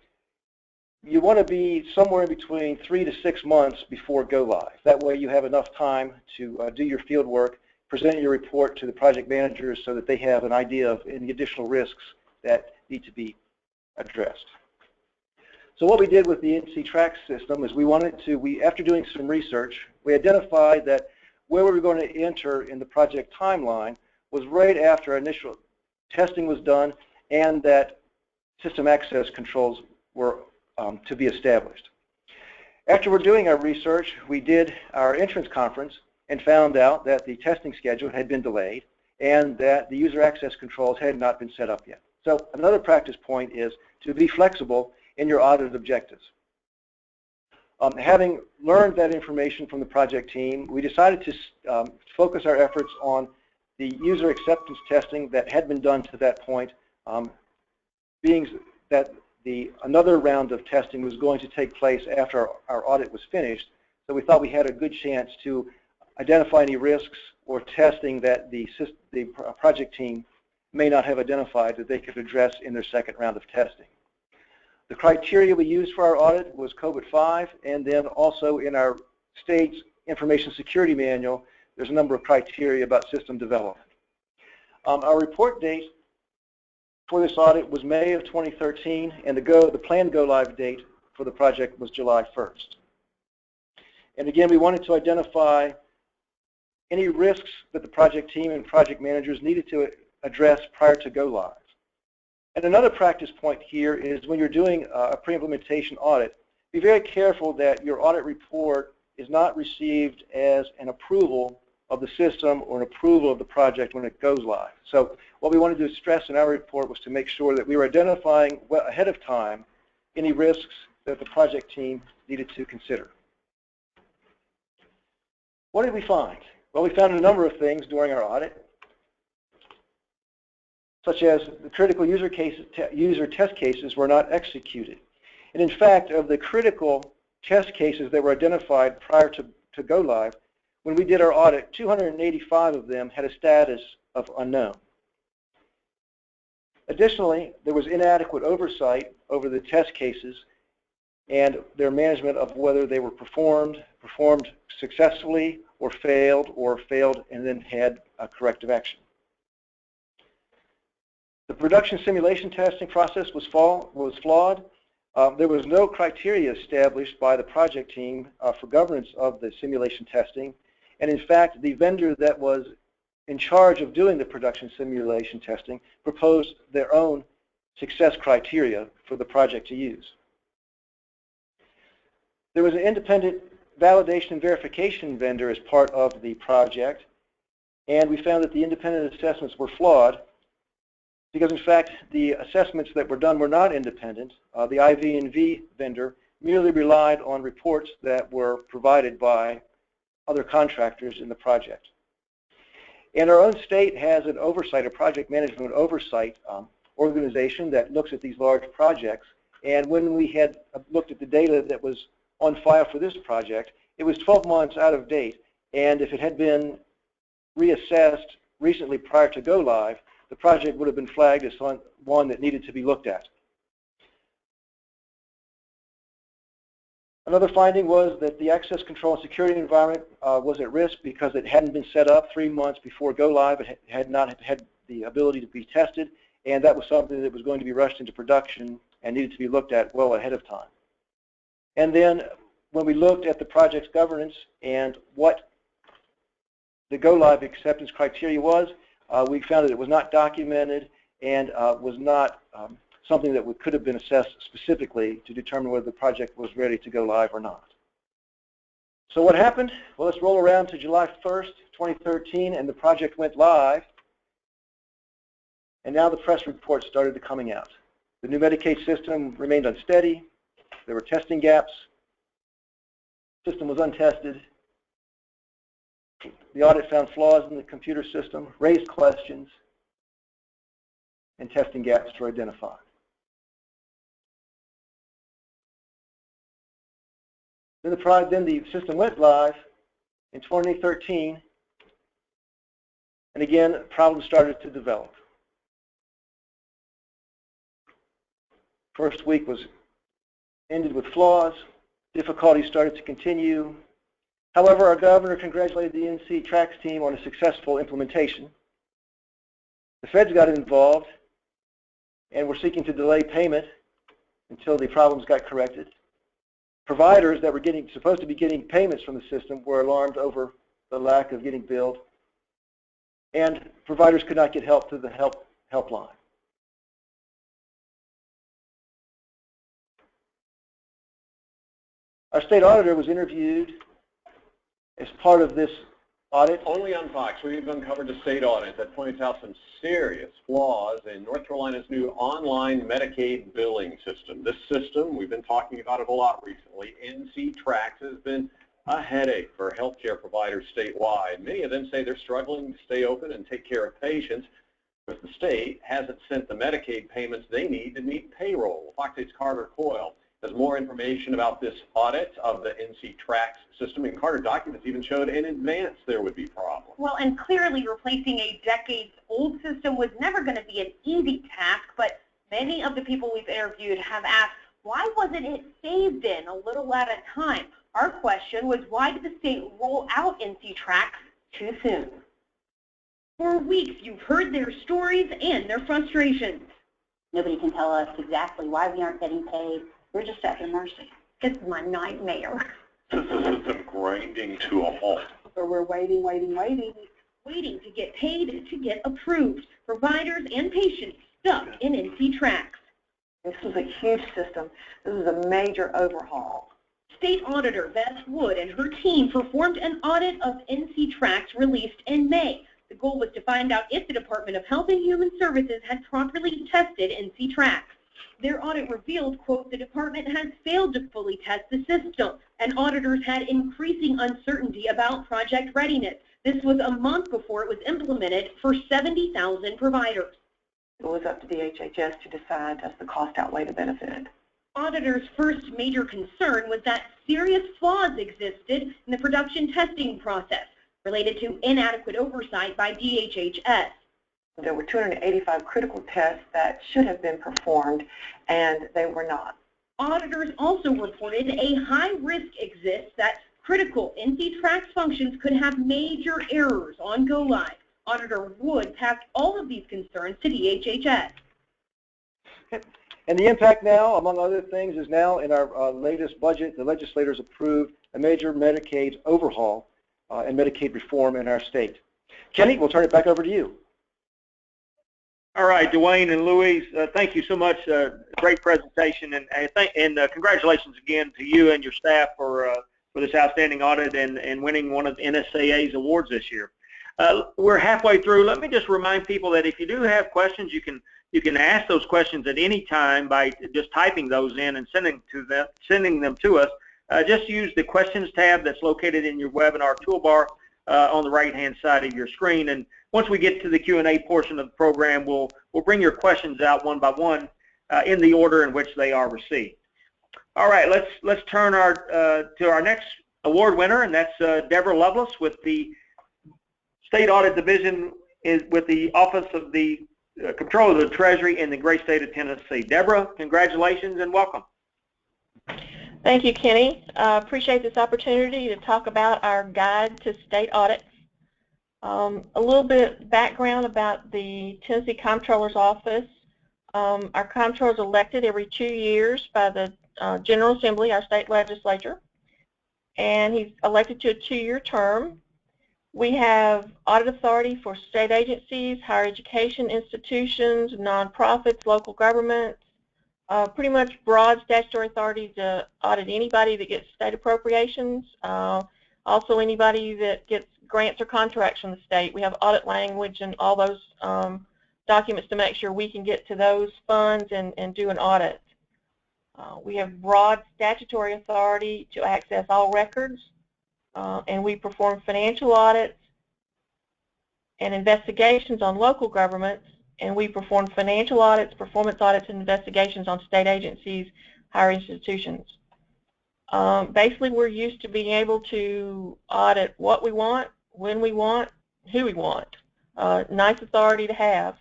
you want to be somewhere in between 3 to 6 months before go live. That way you have enough time to do your field work, present your report to the project managers so that they have an idea of any additional risks that need to be addressed. So what we did with the NCTracks system is after doing some research, we identified that where we were going to enter in the project timeline was right after initial testing was done and that system access controls were to be established. After we're doing our research, we did our entrance conference and found out that the testing schedule had been delayed and that the user access controls had not been set up yet. So another practice point is to be flexible in your audit objectives. Having learned that information from the project team, we decided to focus our efforts on the user acceptance testing that had been done to that point, being that another round of testing was going to take place after our audit was finished. So we thought we had a good chance to identify any risks or testing that the project team may not have identified that they could address in their second round of testing. The criteria we used for our audit was COVID-5, and then also in our state's information security manual, there's a number of criteria about system development. Our report date for this audit was May of 2013, and the planned go-live date for the project was July 1st. And again, we wanted to identify any risks that the project team and project managers needed to address prior to go-live. And another practice point here is when you're doing a pre-implementation audit, be very careful that your audit report is not received as an approval of the system or an approval of the project when it goes live. So what we wanted to stress in our report was to make sure that we were identifying well ahead of time any risks that the project team needed to consider. What did we find? Well, we found a number of things during our audit, such as the critical user test cases were not executed. And in fact, of the critical test cases that were identified prior to go live, when we did our audit, 285 of them had a status of unknown. Additionally, there was inadequate oversight over the test cases and their management of whether they were performed successfully or failed and then had a corrective action. The production simulation testing process was flawed. There was no criteria established by the project team for governance of the simulation testing. And in fact, the vendor that was in charge of doing the production simulation testing proposed their own success criteria for the project to use. There was an independent validation and verification vendor as part of the project, and we found that the independent assessments were flawed because, in fact, the assessments that were done were not independent. The IV&V vendor merely relied on reports that were provided by other contractors in the project. And our own state has an oversight, a project management oversight organization that looks at these large projects. And when we had looked at the data that was on file for this project, it was 12 months out of date. And if it had been reassessed recently prior to go live, the project would have been flagged as one that needed to be looked at. Another finding was that the access control and security environment was at risk because it hadn't been set up 3 months before go live. It had not had the ability to be tested, and that was something that was going to be rushed into production and needed to be looked at well ahead of time. And then when we looked at the project's governance and what the go live acceptance criteria was, we found that it was not documented and was not something that could have been assessed specifically to determine whether the project was ready to go live or not. So what happened? Well, let's roll around to July 1st, 2013, and the project went live. And now the press reports started coming out. The new Medicaid system remained unsteady. There were testing gaps. The system was untested. The audit found flaws in the computer system, raised questions, and testing gaps were identified. Then the system went live in 2013, and again, problems started to develop. First week ended with flaws. Difficulties started to continue. However, our governor congratulated the NCTracks team on a successful implementation. The feds got involved and were seeking to delay payment until the problems got corrected. Providers that were supposed to be getting payments from the system were alarmed over the lack of getting billed, and providers could not get help through the helpline. Our state auditor was interviewed as part of this audit.
Only on Fox, we've uncovered a state audit that points out some serious flaws in North Carolina's new online Medicaid billing system. This system, we've been talking about it a lot recently. NCTracks has been a headache for healthcare providers statewide. Many of them say they're struggling to stay open and take care of patients, but the state hasn't sent the Medicaid payments they need to meet payroll. Fox 8's Carter Coyle has more information about this audit of the NCTracks system, and Carter documents even showed in advance there would be problems.
Well, and clearly replacing a decades-old system was never going to be an easy task, but many of the people we've interviewed have asked, why wasn't it phased in a little at a time? Our question was, why did the state roll out NCTracks too soon? For weeks, you've heard their stories and their frustrations.
Nobody can tell us exactly why we aren't getting paid. We're just at their mercy.
It's my nightmare.
This is them grinding to a halt.
So we're waiting to get paid, to get approved. Providers and patients stuck in NCTracks.
This is a huge system. This is a major overhaul.
State Auditor Beth Wood and her team performed an audit of NCTracks released in May. The goal was to find out if the Department of Health and Human Services had properly tested NCTracks. Their audit revealed, quote, the department has failed to fully test the system, and auditors had increasing uncertainty about project readiness. This was a month before it was implemented for 70,000 providers.
It was up to the HHS to decide does the cost outweigh the benefit.
Auditors' first major concern was that serious flaws existed in the production testing process related to inadequate oversight by DHHS.
There were 285 critical tests that should have been performed, and they were not.
Auditors also reported a high risk exists that critical NCTracks functions could have major errors on go-live. Auditor Wood passed all of these concerns to DHHS.
And the impact now, among other things, is now in our latest budget, the legislators approved a major Medicaid overhaul and Medicaid reform in our state. Kenny, we'll turn it back over to you.
All right, Dwayne and Louise, thank you so much. Great presentation, and congratulations again to you and your staff for this outstanding audit and winning one of NSAA's awards this year. We're halfway through. Let me just remind people that if you do have questions, you can ask those questions at any time by just typing those in and sending them to us. Just use the questions tab that's located in your webinar toolbar on the right-hand side of your screen. And once we get to the Q&A portion of the program, we'll bring your questions out one by one in the order in which they are received. All right, let's turn to our next award winner, and that's Deborah Lovelace with the State Audit Division with the Office of the Comptroller of the Treasury in the great state of Tennessee. Deborah, congratulations and welcome.
Thank you, Kenny. Appreciate this opportunity to talk about our guide to state audits. A little bit background about the Tennessee Comptroller's Office. Our Comptroller is elected every 2 years by the General Assembly, our state legislature, and he's elected to a 2-year term. We have audit authority for state agencies, higher education institutions, nonprofits, local governments, pretty much broad statutory authority to audit anybody that gets state appropriations, also anybody that gets grants or contracts from the state. We have audit language and all those documents to make sure we can get to those funds and do an audit. We have broad statutory authority to access all records, and we perform financial audits and investigations on local governments, and we perform financial audits, performance audits, and investigations on state agencies, higher institutions. Basically, we're used to being able to audit what we want, when we want, who we want. Nice authority to have.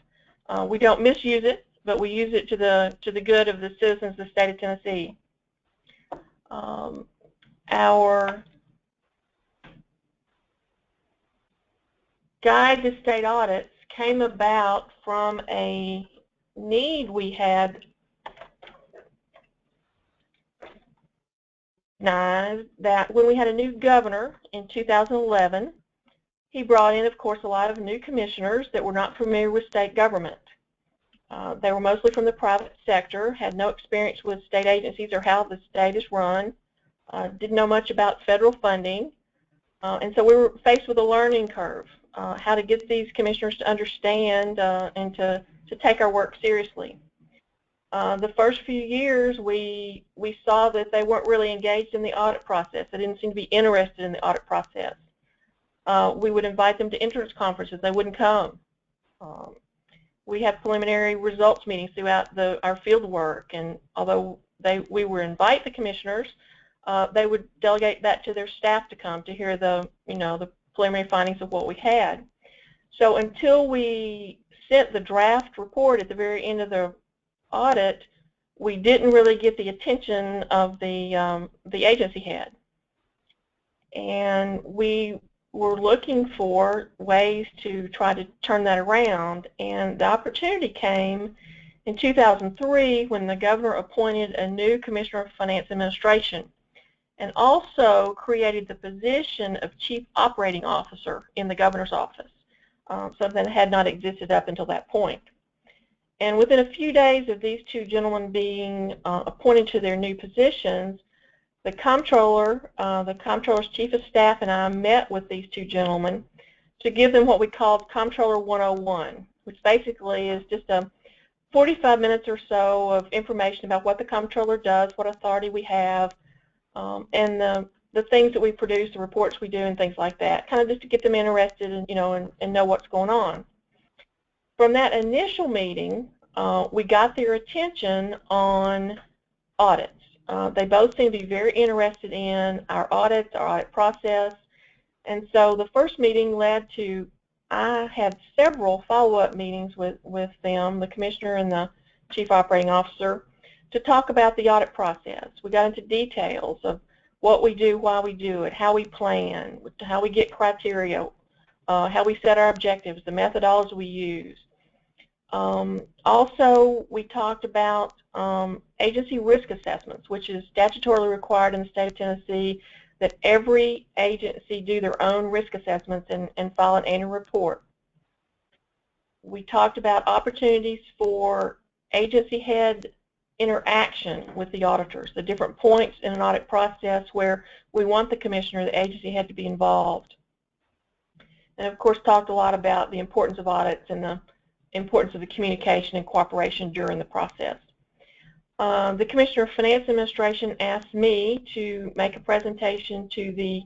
We don't misuse it, but we use it to the good of the citizens of the state of Tennessee. Our guide to state audits came about from a need we had that when we had a new governor in 2011, he brought in, of course, a lot of new commissioners that were not familiar with state government. They were mostly from the private sector, had no experience with state agencies or how the state is run, didn't know much about federal funding, and so we were faced with a learning curve, how to get these commissioners to understand and to take our work seriously. The first few years, we saw that they weren't really engaged in the audit process. They didn't seem to be interested in the audit process. We would invite them to entrance conferences. They wouldn't come. We had preliminary results meetings throughout our field work, and although we would invite the commissioners, they would delegate that to their staff to come to hear the preliminary findings of what we had. So until we sent the draft report at the very end of the audit, we didn't really get the attention of the agency head, and we were looking for ways to try to turn that around. And the opportunity came in 2003 when the governor appointed a new commissioner of finance administration and also created the position of chief operating officer in the governor's office, something that had not existed up until that point. And within a few days of these two gentlemen being appointed to their new positions, the comptroller's chief of staff and I met with these two gentlemen to give them what we called Comptroller 101, which basically is just 45 minutes or so of information about what the comptroller does, what authority we have, and the things that we produce, the reports we do, and things like that, kind of just to get them interested and know what's going on. From that initial meeting, we got their attention on audits. They both seemed to be very interested in our audits, our audit process, and so the first meeting led to, I had several follow-up meetings with them, the commissioner and the chief operating officer, to talk about the audit process. We got into details of what we do, why we do it, how we plan, how we get criteria, how we set our objectives, the methodology we use. Also, we talked about agency risk assessments, which is statutorily required in the state of Tennessee that every agency do their own risk assessments and file an annual report. We talked about opportunities for agency head interaction with the auditors, the different points in an audit process where we want the commissioner, the agency head, to be involved. And of course talked a lot about the importance of audits and the importance of the communication and cooperation during the process. The Commissioner of Finance Administration asked me to make a presentation to the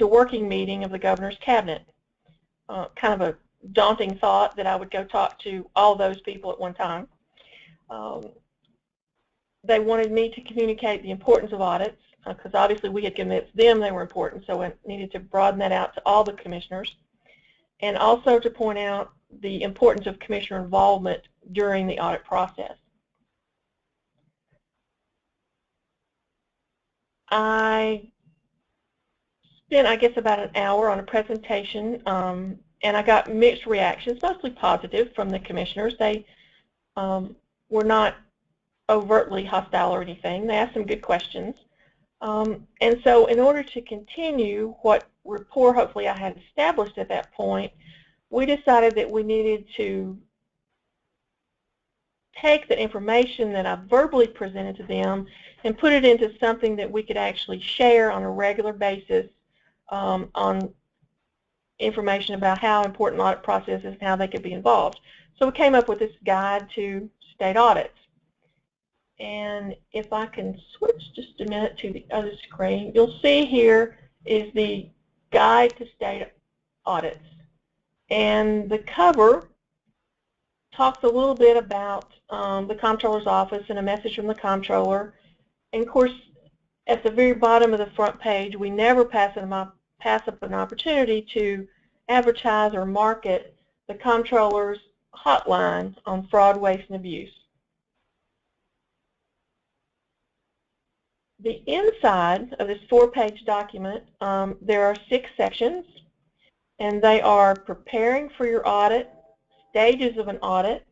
working meeting of the Governor's Cabinet. Kind of a daunting thought that I would go talk to all those people at one time. They wanted me to communicate the importance of audits because obviously we had convinced them they were important, so I needed to broaden that out to all the commissioners, and also to point out the importance of commissioner involvement during the audit process. I spent, I guess, about an hour on a presentation, and I got mixed reactions, mostly positive from the commissioners. They were not overtly hostile or anything. They asked some good questions. And so in order to continue what rapport hopefully I had established at that point, we decided that we needed to take the information that I verbally presented to them and put it into something that we could actually share on a regular basis on information about how important audit process is and how they could be involved. So we came up with this guide to state audits. And if I can switch just a minute to the other screen, you'll see here is the guide to state audits. And the cover talks a little bit about the Comptroller's office and a message from the Comptroller. And of course, at the very bottom of the front page, we never pass up an opportunity to advertise or market the Comptroller's hotline on fraud, waste, and abuse. The inside of this 4-page document, there are 6 sections, and they are preparing for your audit, stages of an audit,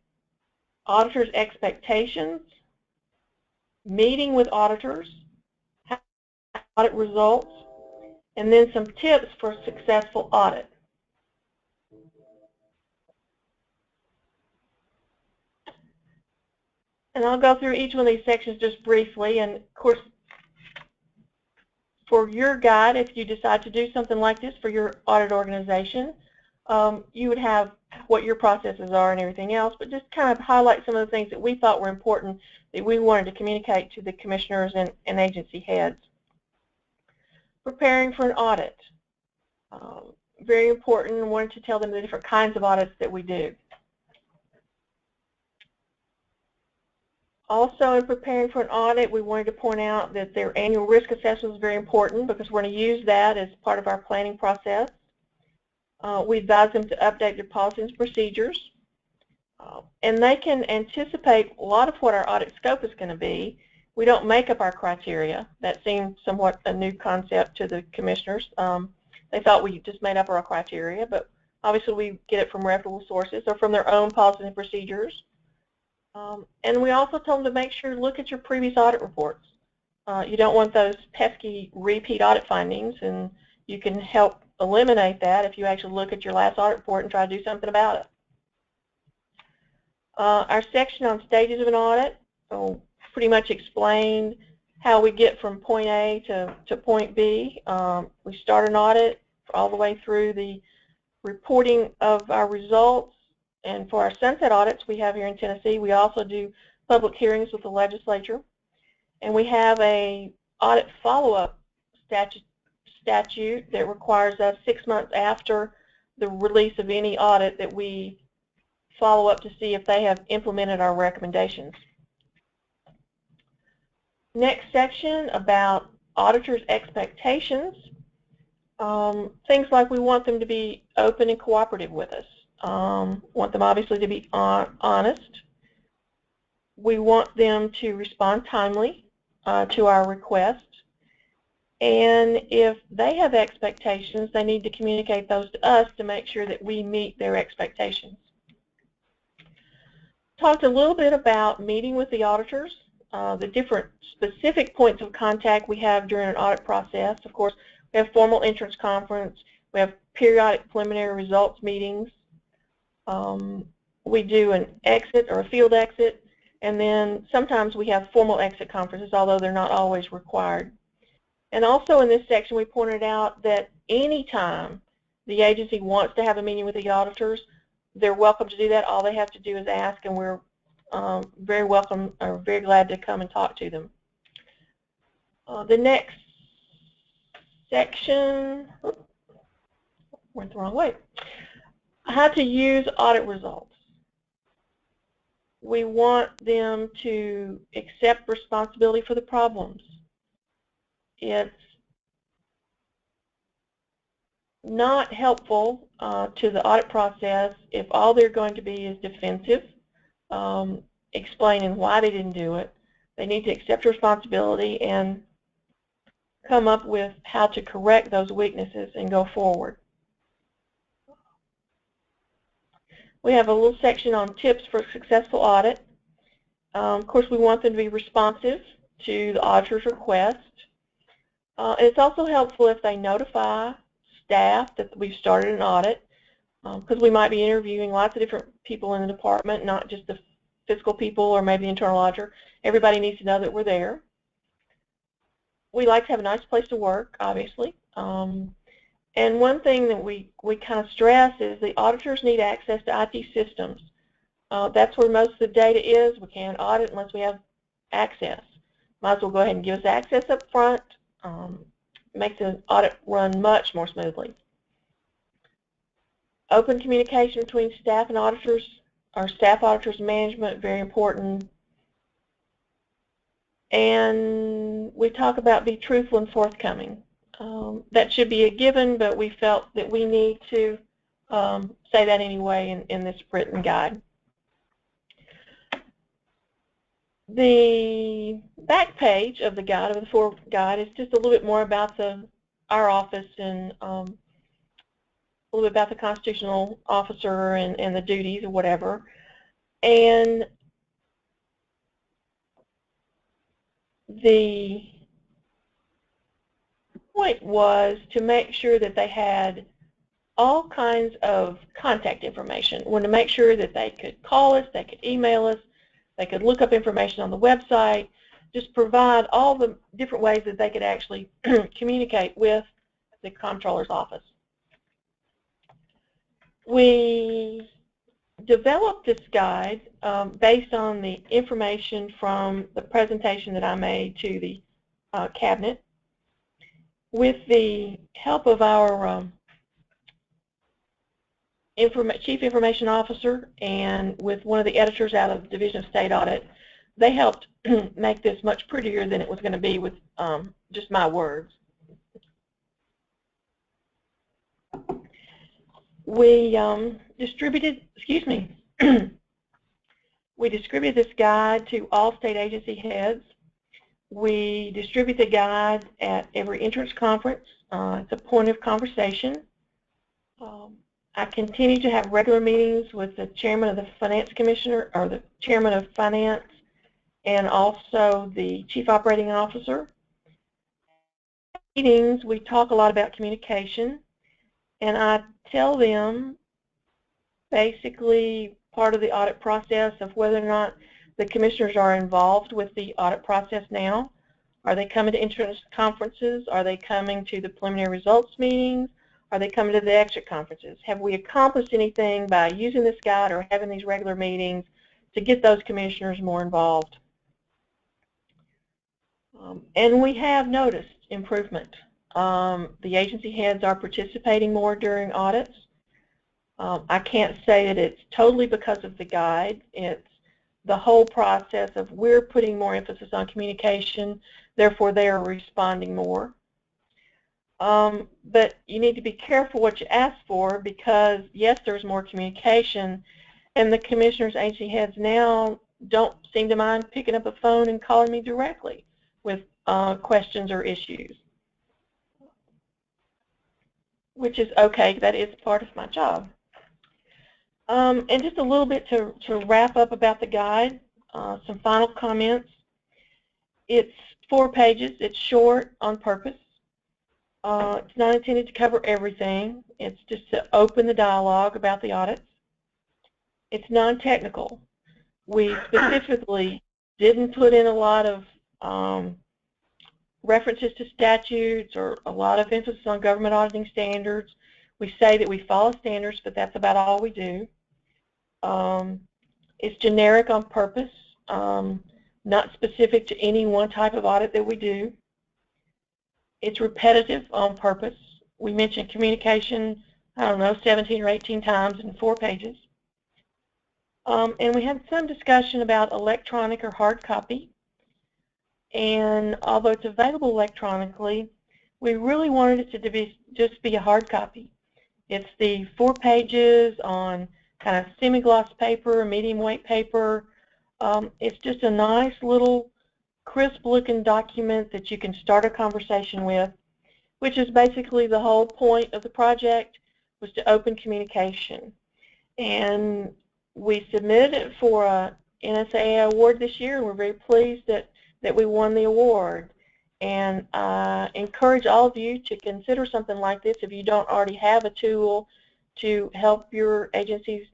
auditor's expectations, meeting with auditors, audit results, and then some tips for a successful audit. And I'll go through each one of these sections just briefly, and of course, for your guide, if you decide to do something like this for your audit organization, you would have what your processes are and everything else, but just kind of highlight some of the things that we thought were important that we wanted to communicate to the commissioners and agency heads. Preparing for an audit. Very important. I wanted to tell them the different kinds of audits that we do. Also, in preparing for an audit, we wanted to point out that their annual risk assessment is very important because we're going to use that as part of our planning process. We advise them to update their policies and procedures. And they can anticipate a lot of what our audit scope is going to be. We don't make up our criteria. That seemed somewhat a new concept to the commissioners. They thought we just made up our criteria, but obviously we get it from reputable sources or from their own policies and procedures. And we also told them to make sure to look at your previous audit reports. You don't want those pesky repeat audit findings, and you can help eliminate that if you actually look at your last audit report and try to do something about it. Our section on stages of an audit pretty much explained how we get from point A to point B. We start an audit all the way through the reporting of our results. And for our sunset audits we have here in Tennessee, we also do public hearings with the legislature. And we have a audit follow-up statute that requires us 6 months after the release of any audit that we follow up to see if they have implemented our recommendations. Next section about auditors' expectations. Things like we want them to be open and cooperative with us. Want them obviously to be honest. We want them to respond timely to our request. And if they have expectations, they need to communicate those to us to make sure that we meet their expectations. Talked a little bit about meeting with the auditors, the different specific points of contact we have during an audit process. Of course, we have formal entrance conference, we have periodic preliminary results meetings, we do an exit or a field exit, and then sometimes we have formal exit conferences, although they're not always required. And also in this section we pointed out that anytime the agency wants to have a meeting with the auditors, they're welcome to do that. All they have to do is ask, and we're very welcome or very glad to come and talk to them. The next section, went the wrong way. How to use audit results. We want them to accept responsibility for the problems. It's not helpful to the audit process if all they're going to be is defensive, explaining why they didn't do it. They need to accept responsibility and come up with how to correct those weaknesses and go forward. We have a little section on tips for a successful audit. Of course, we want them to be responsive to the auditor's request. It's also helpful if they notify staff that we've started an audit, because we might be interviewing lots of different people in the department, not just the fiscal people or maybe the internal auditor. Everybody needs to know that we're there. We like to have a nice place to work, obviously. And one thing that we kind of stress is the auditors need access to IT systems. That's where most of the data is. We can't audit unless we have access. Might as well go ahead and give us access up front. Makes the audit run much more smoothly. Open communication between staff and auditors, or staff auditors and management, very important. And we talk about be truthful and forthcoming. That should be a given, but we felt that we need to say that anyway in this written guide. The back page of the guide, of the full guide, is just a little bit more about our office and a little bit about the constitutional officer and the duties or whatever. And the point was to make sure that they had all kinds of contact information. We wanted to make sure that they could call us, they could email us, they could look up information on the website, just provide all the different ways that they could actually communicate with the comptroller's office. We developed this guide based on the information from the presentation that I made to the cabinet. With the help of our Chief Information Officer and with one of the editors out of the Division of State Audit, they helped make this much prettier than it was going to be with just my words. We distributed this guide to all state agency heads. We distribute the guide at every entrance conference. It's a point of conversation. I continue to have regular meetings with the chairman of the finance commissioner, or the chairman of finance, and also the chief operating officer. Meetings, we talk a lot about communication, and I tell them basically part of the audit process of whether or not the commissioners are involved with the audit process now. Are they coming to entrance conferences? Are they coming to the preliminary results meetings? Are they coming to the exit conferences? Have we accomplished anything by using this guide or having these regular meetings to get those commissioners more involved? And we have noticed improvement. The agency heads are participating more during audits. I can't say that it's totally because of the guide. It's the whole process of we're putting more emphasis on communication, therefore they are responding more. But you need to be careful what you ask for, because yes, there's more communication, and the commissioners, agency heads now don't seem to mind picking up a phone and calling me directly with questions or issues, which is okay. That is part of my job. And just a little bit to wrap up about the guide, some final comments. It's 4 pages. It's short on purpose. It's not intended to cover everything. It's just to open the dialogue about the audits. It's non-technical. We specifically didn't put in a lot of references to statutes or a lot of emphasis on government auditing standards. We say that we follow standards, but that's about all we do. It's generic on purpose, not specific to any one type of audit that we do. It's repetitive on purpose. We mentioned communication, I don't know, 17 or 18 times in 4 pages. And we had some discussion about electronic or hard copy. And although it's available electronically, we really wanted it to just be a hard copy. It's the 4 pages on kind of semi-gloss paper, medium weight paper. It's just a nice little crisp-looking document that you can start a conversation with, which is basically the whole point of the project, was to open communication. And we submitted it for a NSAA award this year, and we're very pleased that we won the award. and encourage all of you to consider something like this if you don't already have a tool to help your agencies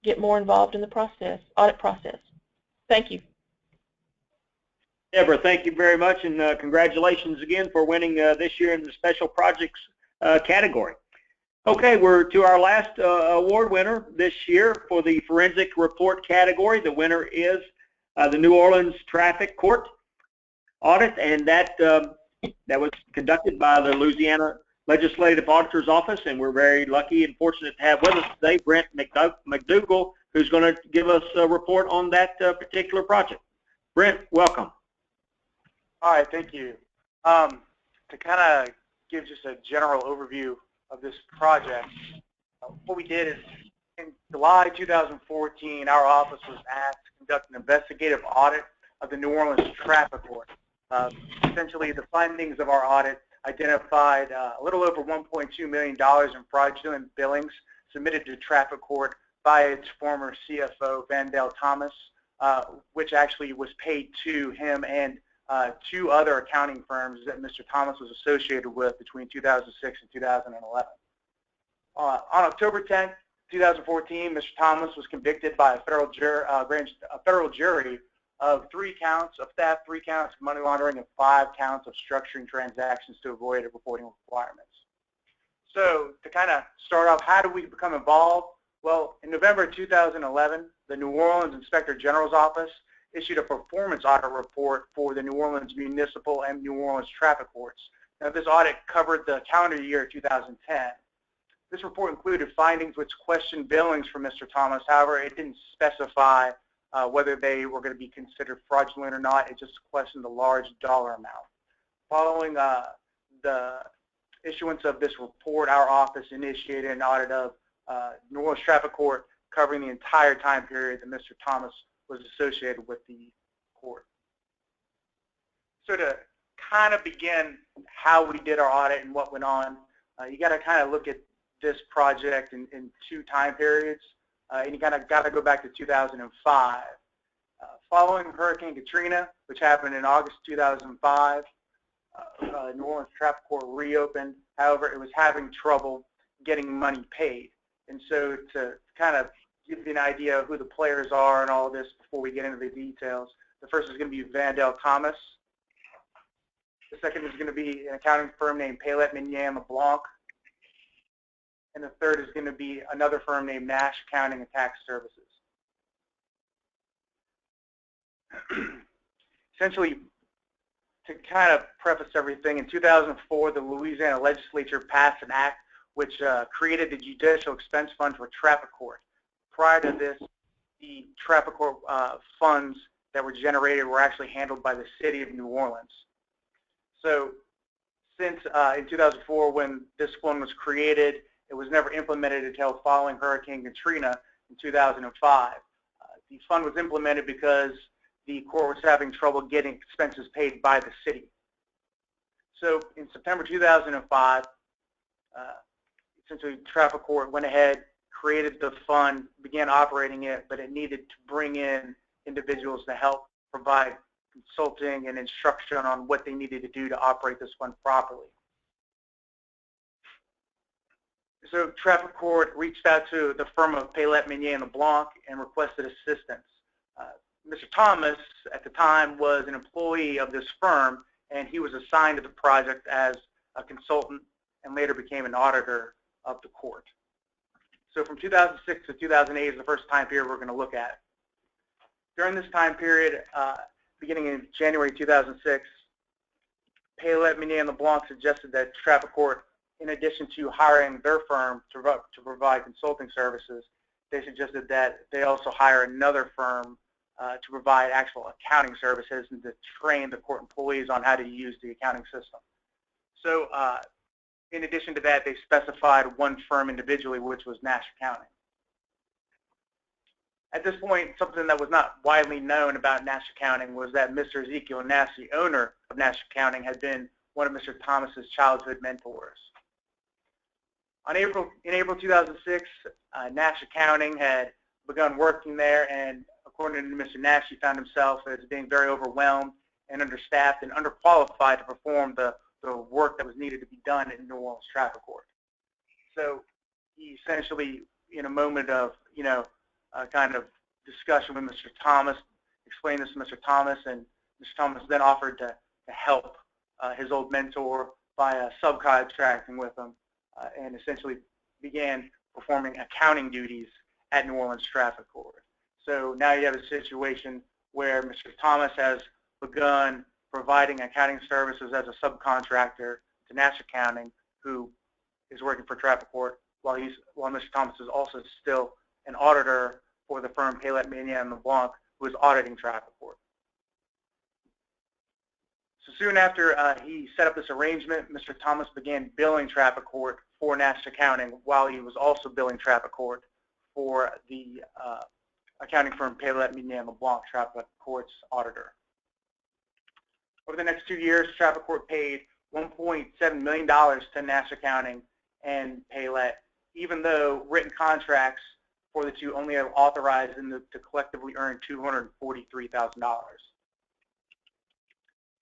get more involved in the process, audit process. Thank you.
Deborah, thank you very much, and congratulations again for winning this year in the Special Projects category. Okay, we're to our last award winner this year for the Forensic Report category. The winner is the New Orleans Traffic Court Audit, and that was conducted by the Louisiana Legislative Auditor's Office, and we're very lucky and fortunate to have with us today Brent McDougall, who's going to give us a report on that particular project. Brent, welcome.
All right, thank you. To kind of give just a general overview of this project, what we did is in July 2014, our office was asked to conduct an investigative audit of the New Orleans Traffic Court. Essentially, the findings of our audit identified a little over $1.2 million in fraudulent billings submitted to traffic court by its former CFO, Vandell Thomas, which actually was paid to him and two other accounting firms that Mr. Thomas was associated with between 2006 and 2011. On October 10, 2014, Mr. Thomas was convicted by a federal jury of 3 counts of theft, 3 counts of money laundering, and 5 counts of structuring transactions to avoid reporting requirements. So to kind of start off, how do we become involved? Well, in November 2011, the New Orleans Inspector General's Office issued a performance audit report for the New Orleans Municipal and New Orleans Traffic Courts. Now, this audit covered the calendar year 2010. This report included findings which questioned billings for Mr. Thomas. However, it didn't specify whether they were going to be considered fraudulent or not. It just questioned the large dollar amount. Following the issuance of this report, our office initiated an audit of New Orleans Traffic Court covering the entire time period that Mr. Thomas was associated with the court. So to kind of begin how we did our audit and what went on, you got to kind of look at this project in 2 time periods, and you kind of got to go back to 2005. Following Hurricane Katrina, which happened in August 2005, New Orleans Traffic Court reopened. However, it was having trouble getting money paid. And so to kind of give you an idea of who the players are and all this before we get into the details, the first is going to be Vandell Thomas. The second is going to be an accounting firm named Paylette Mignon LeBlanc. And the third is going to be another firm named Nash Accounting and Tax Services. Essentially, to kind of preface everything, in 2004, the Louisiana legislature passed an act which created the Judicial Expense Fund for Traffic Court. Prior to this, the traffic court funds that were generated were actually handled by the city of New Orleans. So since in 2004, when this fund was created, it was never implemented until following Hurricane Katrina in 2005. The fund was implemented because the court was having trouble getting expenses paid by the city. So in September 2005, essentially traffic court went ahead, created the fund, began operating it, but it needed to bring in individuals to help provide consulting and instruction on what they needed to do to operate this fund properly. So traffic court reached out to the firm of Paylette Mignon LeBlanc and requested assistance. Mr. Thomas, at the time, was an employee of this firm, and he was assigned to the project as a consultant and later became an auditor of the court. So from 2006 to 2008 is the first time period we're going to look at. During this time period, beginning in January 2006, Paylette Mignon LeBlanc suggested that traffic court, in addition to hiring their firm to provide consulting services, they suggested that they also hire another firm to provide actual accounting services and to train the court employees on how to use the accounting system. So in addition to that, they specified one firm individually, which was Nash Accounting. At this point, something that was not widely known about Nash Accounting was that Mr. Ezekiel Nash, the owner of Nash Accounting, had been one of Mr. Thomas's childhood mentors. In April 2006, Nash Accounting had begun working there, and according to Mr. Nash, he found himself as being very overwhelmed and understaffed and underqualified to perform the work that was needed to be done in New Orleans Traffic Court. So he essentially, in a moment of, kind of discussion with Mr. Thomas, explained this to Mr. Thomas, and Mr. Thomas then offered to help his old mentor by subcontracting with him, and essentially began performing accounting duties at New Orleans Traffic Court. So now you have a situation where Mr. Thomas has begun providing accounting services as a subcontractor to NASACT Accounting, who is working for Traffic Court, while Mr. Thomas is also still an auditor for the firm Paylette, Manier & LeBlanc, who is auditing Traffic Court. So soon after he set up this arrangement, Mr. Thomas began billing Traffic Court for NASACT Accounting, while he was also billing Traffic Court for the accounting firm Paylette, Manier & LeBlanc, Traffic Court's auditor. Over the next 2 years, Traffic Court paid $1.7 million to NASACT Accounting and Paylette, even though written contracts for the two only have authorized them to collectively earn $243,000.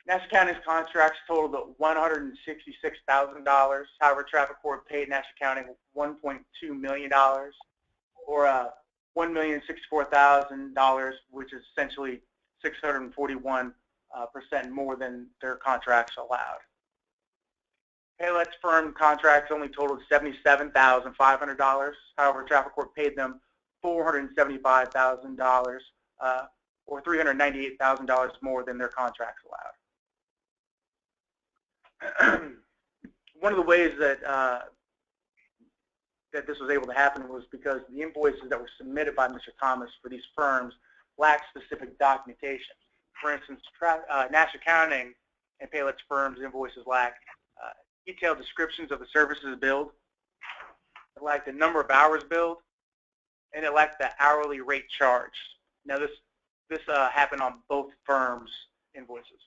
NASACT Accounting's contracts totaled $166,000. However, Traffic Court paid NASACT Accounting $1.2 million, or $1,064,000, which is essentially 641% more than their contracts allowed. Paylette's firm contracts only totaled $77,500. However, Traffic Court paid them $475,000, or $398,000 more than their contracts allowed. One of the ways that that this was able to happen was because the invoices that were submitted by Mr. Thomas for these firms lacked specific documentation. For instance, NASACT Accounting and Paylette's firms' invoices lacked detailed descriptions of the services billed, it lacked the number of hours billed, and it lacked the hourly rate charged. Now this happened on both firms' invoices.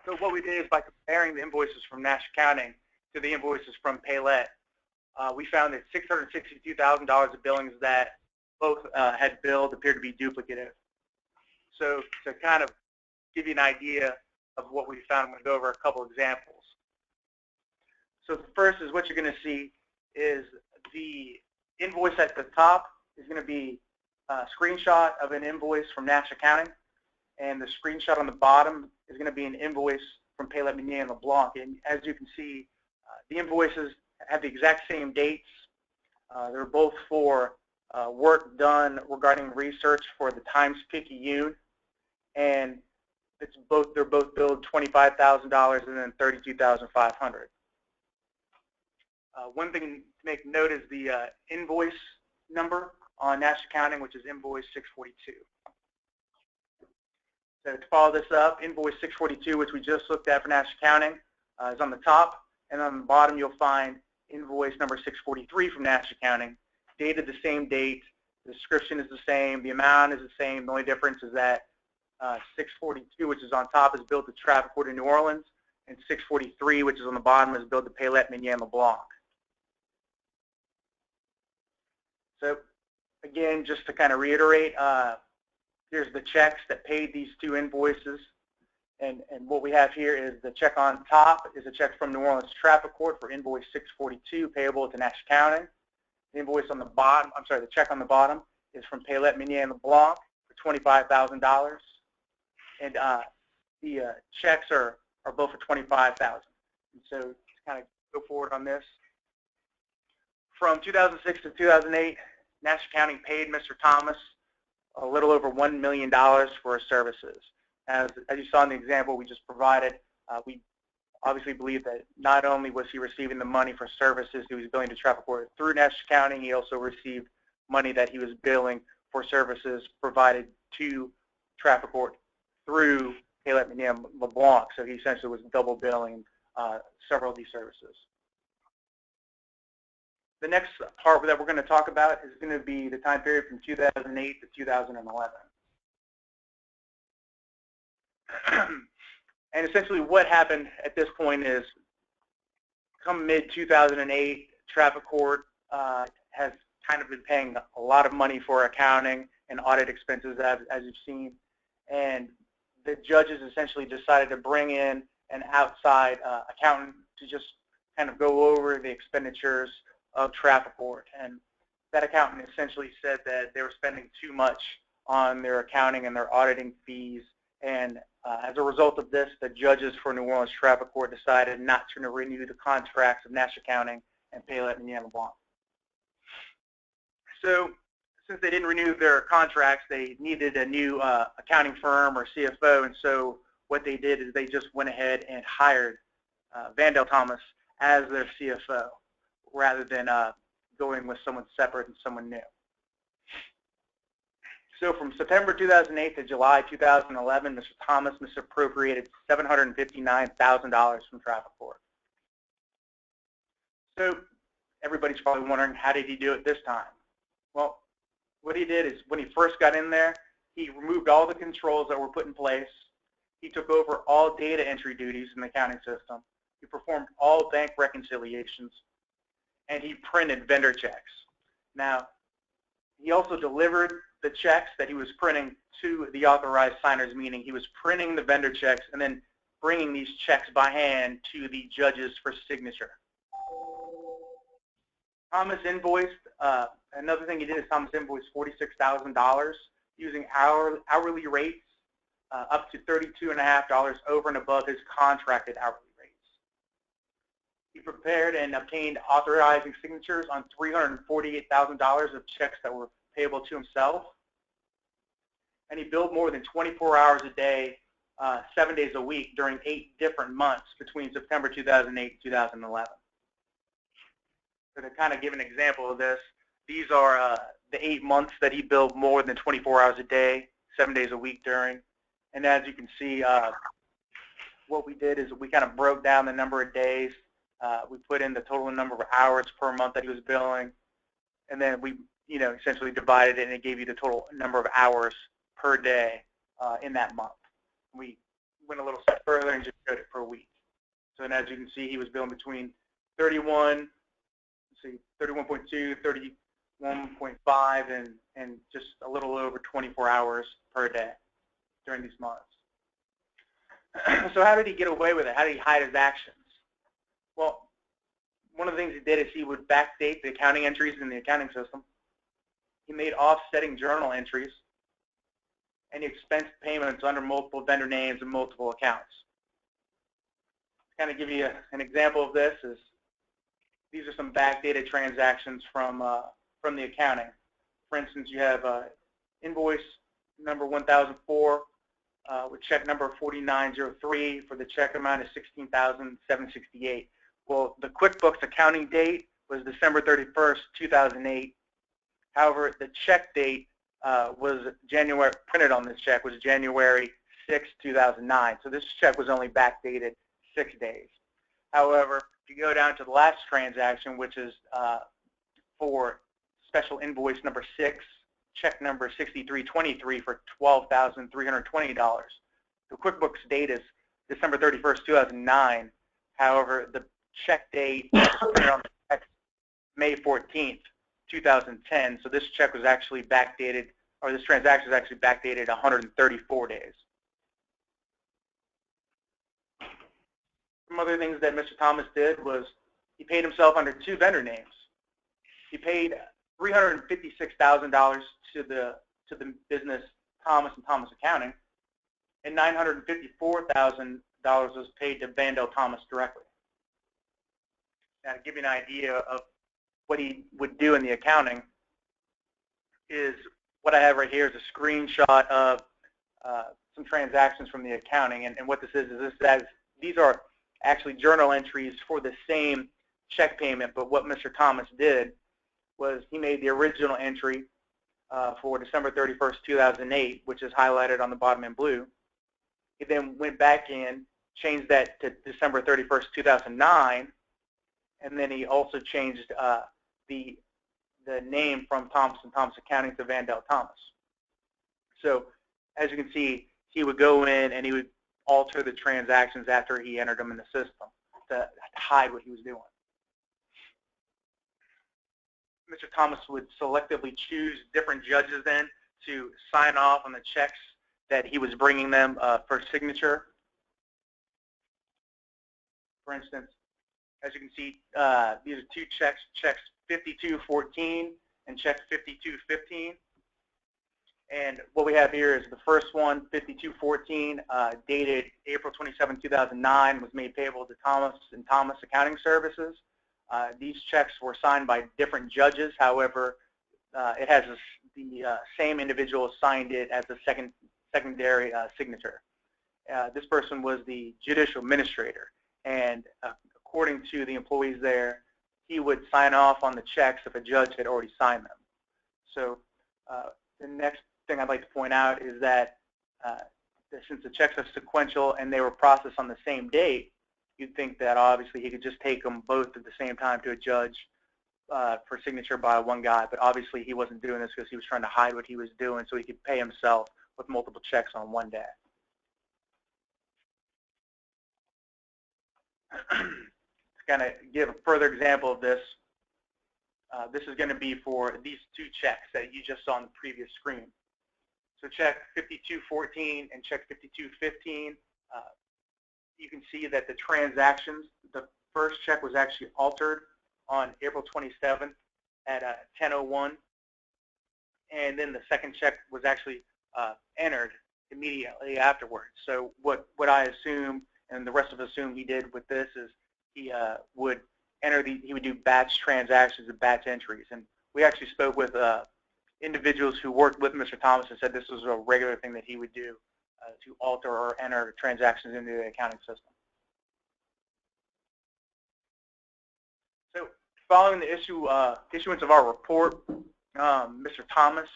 So what we did is, by comparing the invoices from NASACT Accounting to the invoices from Paylette, we found that $662,000 of billings that both had billed appeared to be duplicative. So to kind of give you an idea of what we found, I'm going to go over a couple examples. So the first is, what you're going to see is the invoice at the top is going to be a screenshot of an invoice from NASACT Accounting, and the screenshot on the bottom is going to be an invoice from Paylette, Manier & LeBlanc. And as you can see, the invoices have the exact same dates. They're both for work done regarding research for the Times-Picayune, and they're both billed $25,000 and then $32,500. One thing to make note is the invoice number on NASACT Accounting, which is invoice 642. So to follow this up, invoice 642, which we just looked at for NASACT Accounting, is on the top, and on the bottom you'll find invoice number 643 from NASACT Accounting, dated the same date, the description is the same, the amount is the same. The only difference is that 642, which is on top, is billed to Traffic Court in New Orleans, and 643, which is on the bottom, is billed to Paylette, Manier & LeBlanc. So again, just to kind of reiterate, here's the checks that paid these two invoices, and what we have here is the check on top is a check from New Orleans Traffic Court for invoice 642, payable to NASACT Accounting. The invoice on the bottom, the check on the bottom is from Paylette, Manier & LeBlanc for $25,000, and the checks are both for $25,000. And so to kind of go forward on this, from 2006 to 2008, NASACT Accounting paid Mr. Thomas a little over $1 million for his services. As you saw in the example we just provided, we obviously believe that not only was he receiving the money for services he was billing to Traffic Court through NASACT Accounting, he also received money that he was billing for services provided to Traffic Court through Paylette, Manier & LeBlanc. So he essentially was double billing several of these services. The next part that we're going to talk about is going to be the time period from 2008 to 2011. And essentially what happened at this point is, come mid-2008, Traffic Court has kind of been paying a lot of money for accounting and audit expenses, as you've seen. And the judges essentially decided to bring in an outside accountant to just kind of go over the expenditures of traffic court. And that accountant essentially said that they were spending too much on their accounting and their auditing fees. And as a result of this, the judges for New Orleans Traffic Court decided not to renew the contracts of Nash Accounting and Paylette and Yan LeBlanc. So since they didn't renew their contracts, they needed a new accounting firm or CFO. And so what they did is they just went ahead and hired Vandell Thomas as their CFO rather than going with someone separate and someone new. So from September 2008 to July 2011, Mr. Thomas misappropriated $759,000 from traffic court. So everybody's probably wondering, how did he do it this time? Well, what he did is when he first got in there, he removed all the controls that were put in place. He took over all data entry duties in the accounting system. He performed all bank reconciliations, and he printed vendor checks. Now, he also delivered the checks that he was printing to the authorized signers, meaning he was printing the vendor checks and then bringing these checks by hand to the judges for signature. Thomas invoiced, another thing he did is Thomas invoiced $46,000 using hourly rates up to $32.50 over and above his contracted hourly rates. He prepared and obtained authorizing signatures on $348,000 of checks that were payable to himself. And he billed more than 24 hours a day, 7 days a week during 8 different months between September 2008 and 2011. So to kind of give an example of this, these are the 8 months that he billed more than 24 hours a day, 7 days a week during. And as you can see, what we did is we kind of broke down the number of days. We put in the total number of hours per month that he was billing, and then we, essentially divided it, and it gave you the total number of hours per day in that month. We went a little step further and just showed it per week. So, and as you can see, he was billing between 31.2, 31.5, and just a little over 24 hours per day during these months. So how did he get away with it? How did he hide his actions? Well, one of the things he did is he would backdate the accounting entries in the accounting system. He made offsetting journal entries, and he expensed payments under multiple vendor names and multiple accounts. To kind of give you an example of this is these are some backdated transactions from the accounting. For instance, you have invoice number 1004 with check number 4903 for the check amount of $16,768. Well, the QuickBooks accounting date was December 31st, 2008. However, the check date was January, printed on this check was January 6, 2009. So this check was only backdated 6 days. However, if you go down to the last transaction, which is for special invoice number 6, check number 6323 for $12,320. The QuickBooks date is December 31st, 2009. However, the check date was printed on the check May 14th, 2010. So this check was actually backdated, or this transaction was actually backdated 134 days. Some other things that Mr. Thomas did was he paid himself under 2 vendor names. He paid $356,000 to the business Thomas and Thomas Accounting, and $954,000 was paid to Vandell Thomas directly. Now, to give you an idea of what he would do in the accounting, is what I have right here is a screenshot of some transactions from the accounting, and what this is these are actually journal entries for the same check payment, but what Mr. Thomas did was he made the original entry for December 31st, 2008, which is highlighted on the bottom in blue. He then went back in, changed that to December 31st, 2009, and then he also changed the name from Thomas and Thomas Accounting to Vandell Thomas. So as you can see, he would go in and he would alter the transactions after he entered them in the system to hide what he was doing. Mr. Thomas would selectively choose different judges then to sign off on the checks that he was bringing them for signature. For instance, as you can see, these are two checks, checks 5214 and check 5215. And what we have here is the first one, 5214, dated April 27, 2009, was made payable to Thomas & Thomas Accounting Services. These checks were signed by different judges. However, it has the same individual signed it as a secondary signature. This person was the judicial administrator, and according to the employees there, he would sign off on the checks if a judge had already signed them. So the next thing I'd like to point out is that since the checks are sequential and they were processed on the same date, you'd think that obviously he could just take them both at the same time to a judge for signature by one guy, but obviously he wasn't doing this because he was trying to hide what he was doing so he could pay himself with multiple checks on one day. To kind of give a further example of this, this is going to be for these two checks that you just saw on the previous screen. So check 5214 and check 5215, you can see that the transactions, the first check was actually altered on April 27th at 10:01, and then the second check was actually entered immediately afterwards. So what I assume, and the rest of us assume he did with this, is he would enter he would do batch transactions and batch entries. And we actually spoke with individuals who worked with Mr. Thomas and said this was a regular thing that he would do to alter or enter transactions into the accounting system. So following the issuance of our report, Mr. Thomas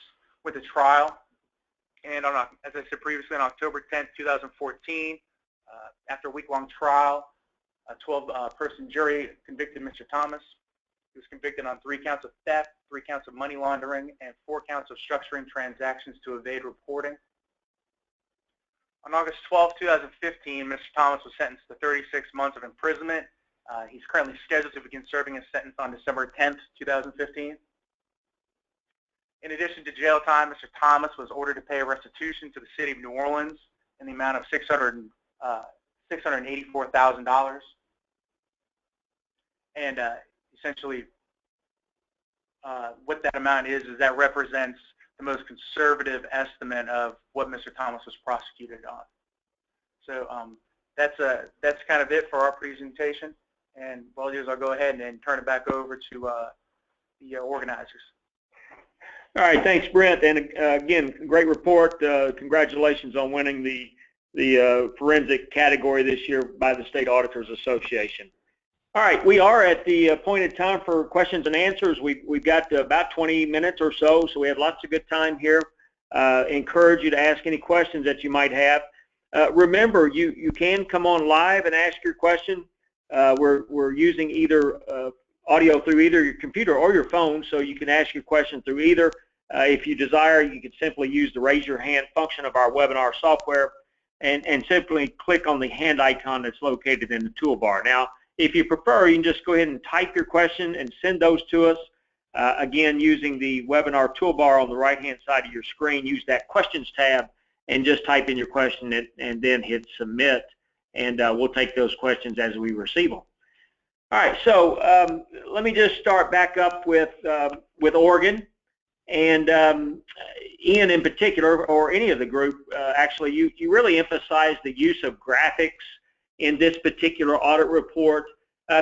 went to trial, and on, as I said previously, on October 10th, 2014, after a week-long trial, a 12-person jury convicted Mr. Thomas. He was convicted on 3 counts of theft, 3 counts of money laundering, and 4 counts of structuring transactions to evade reporting. On August 12, 2015, Mr. Thomas was sentenced to 36 months of imprisonment. He's currently scheduled to begin serving his sentence on December 10th, 2015. In addition to jail time, Mr. Thomas was ordered to pay restitution to the city of New Orleans in the amount of $684,000. And essentially, what that amount is that represents the most conservative estimate of what Mr. Thomas was prosecuted on. So that's kind of it for our presentation. And what I'll do is I'll go ahead and turn it back over to the organizers.
All right, thanks, Brent. And again, great report. Congratulations on winning the forensic category this year by the State Auditors Association. All right, we are at the appointed time for questions and answers. We've got about 20 minutes or so we have lots of good time here. Encourage you to ask any questions that you might have. Remember, you can come on live and ask your question. We're using either audio through either your computer or your phone, so you can ask your question through either. If you desire, you can simply use the raise your hand function of our webinar software and simply click on the hand icon that's located in the toolbar. Now, if you prefer, you can just go ahead and type your question and send those to us. Again, using the webinar toolbar on the right-hand side of your screen, use that questions tab and just type in your question and then hit submit, and we'll take those questions as we receive them. All right, so let me just start back up with Oregon, and Ian in particular, or any of the group. Actually, you really emphasize the use of graphics in this particular audit report.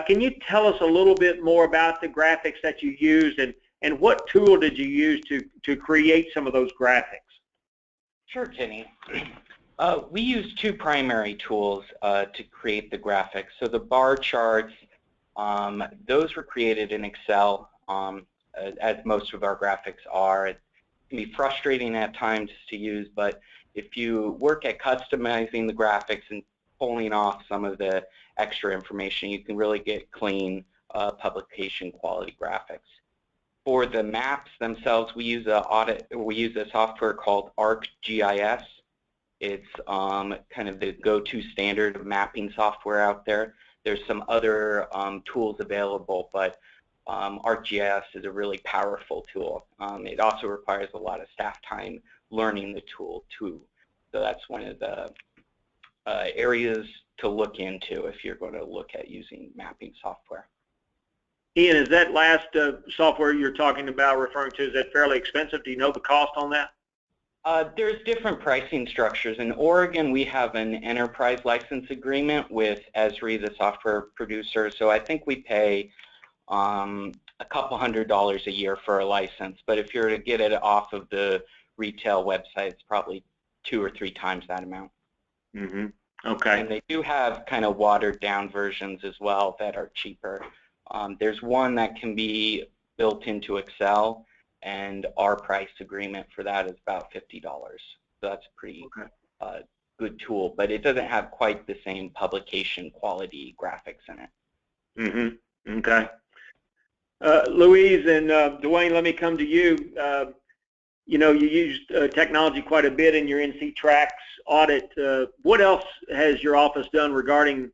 Can you tell us a little bit more about the graphics that you used, and what tool did you use to create some of those graphics?
Sure, Kenny. We used 2 primary tools to create the graphics. So the bar charts, those were created in Excel, as most of our graphics are. It can be frustrating at times to use, but if you work at customizing the graphics and pulling off some of the extra information, you can really get clean publication quality graphics. For the maps themselves, we use a software called ArcGIS. It's kind of the go-to standard mapping software out there. There's some other tools available, but ArcGIS is a really powerful tool. It also requires a lot of staff time learning the tool too. So that's one of the areas to look into if you're going to look at using mapping software.
Ian, is that last software you're talking about, referring to, is that fairly expensive? Do you know the cost on that?
There's different pricing structures. In Oregon, we have an enterprise license agreement with Esri, the software producer. So I think we pay a couple $100s a year for a license. But if you're to get it off of the retail website, it's probably 2 or 3 times that amount.
Mm-hmm. Okay.
And they do have kind of watered down versions as well that are cheaper. There's one that can be built into Excel, and our price agreement for that is about $50. So that's a pretty good tool, but it doesn't have quite the same publication quality graphics in it.
Mm-hmm. Okay. Louise and Dwayne, let me come to you. You know, you used technology quite a bit in your NCTracks audit. What else has your office done regarding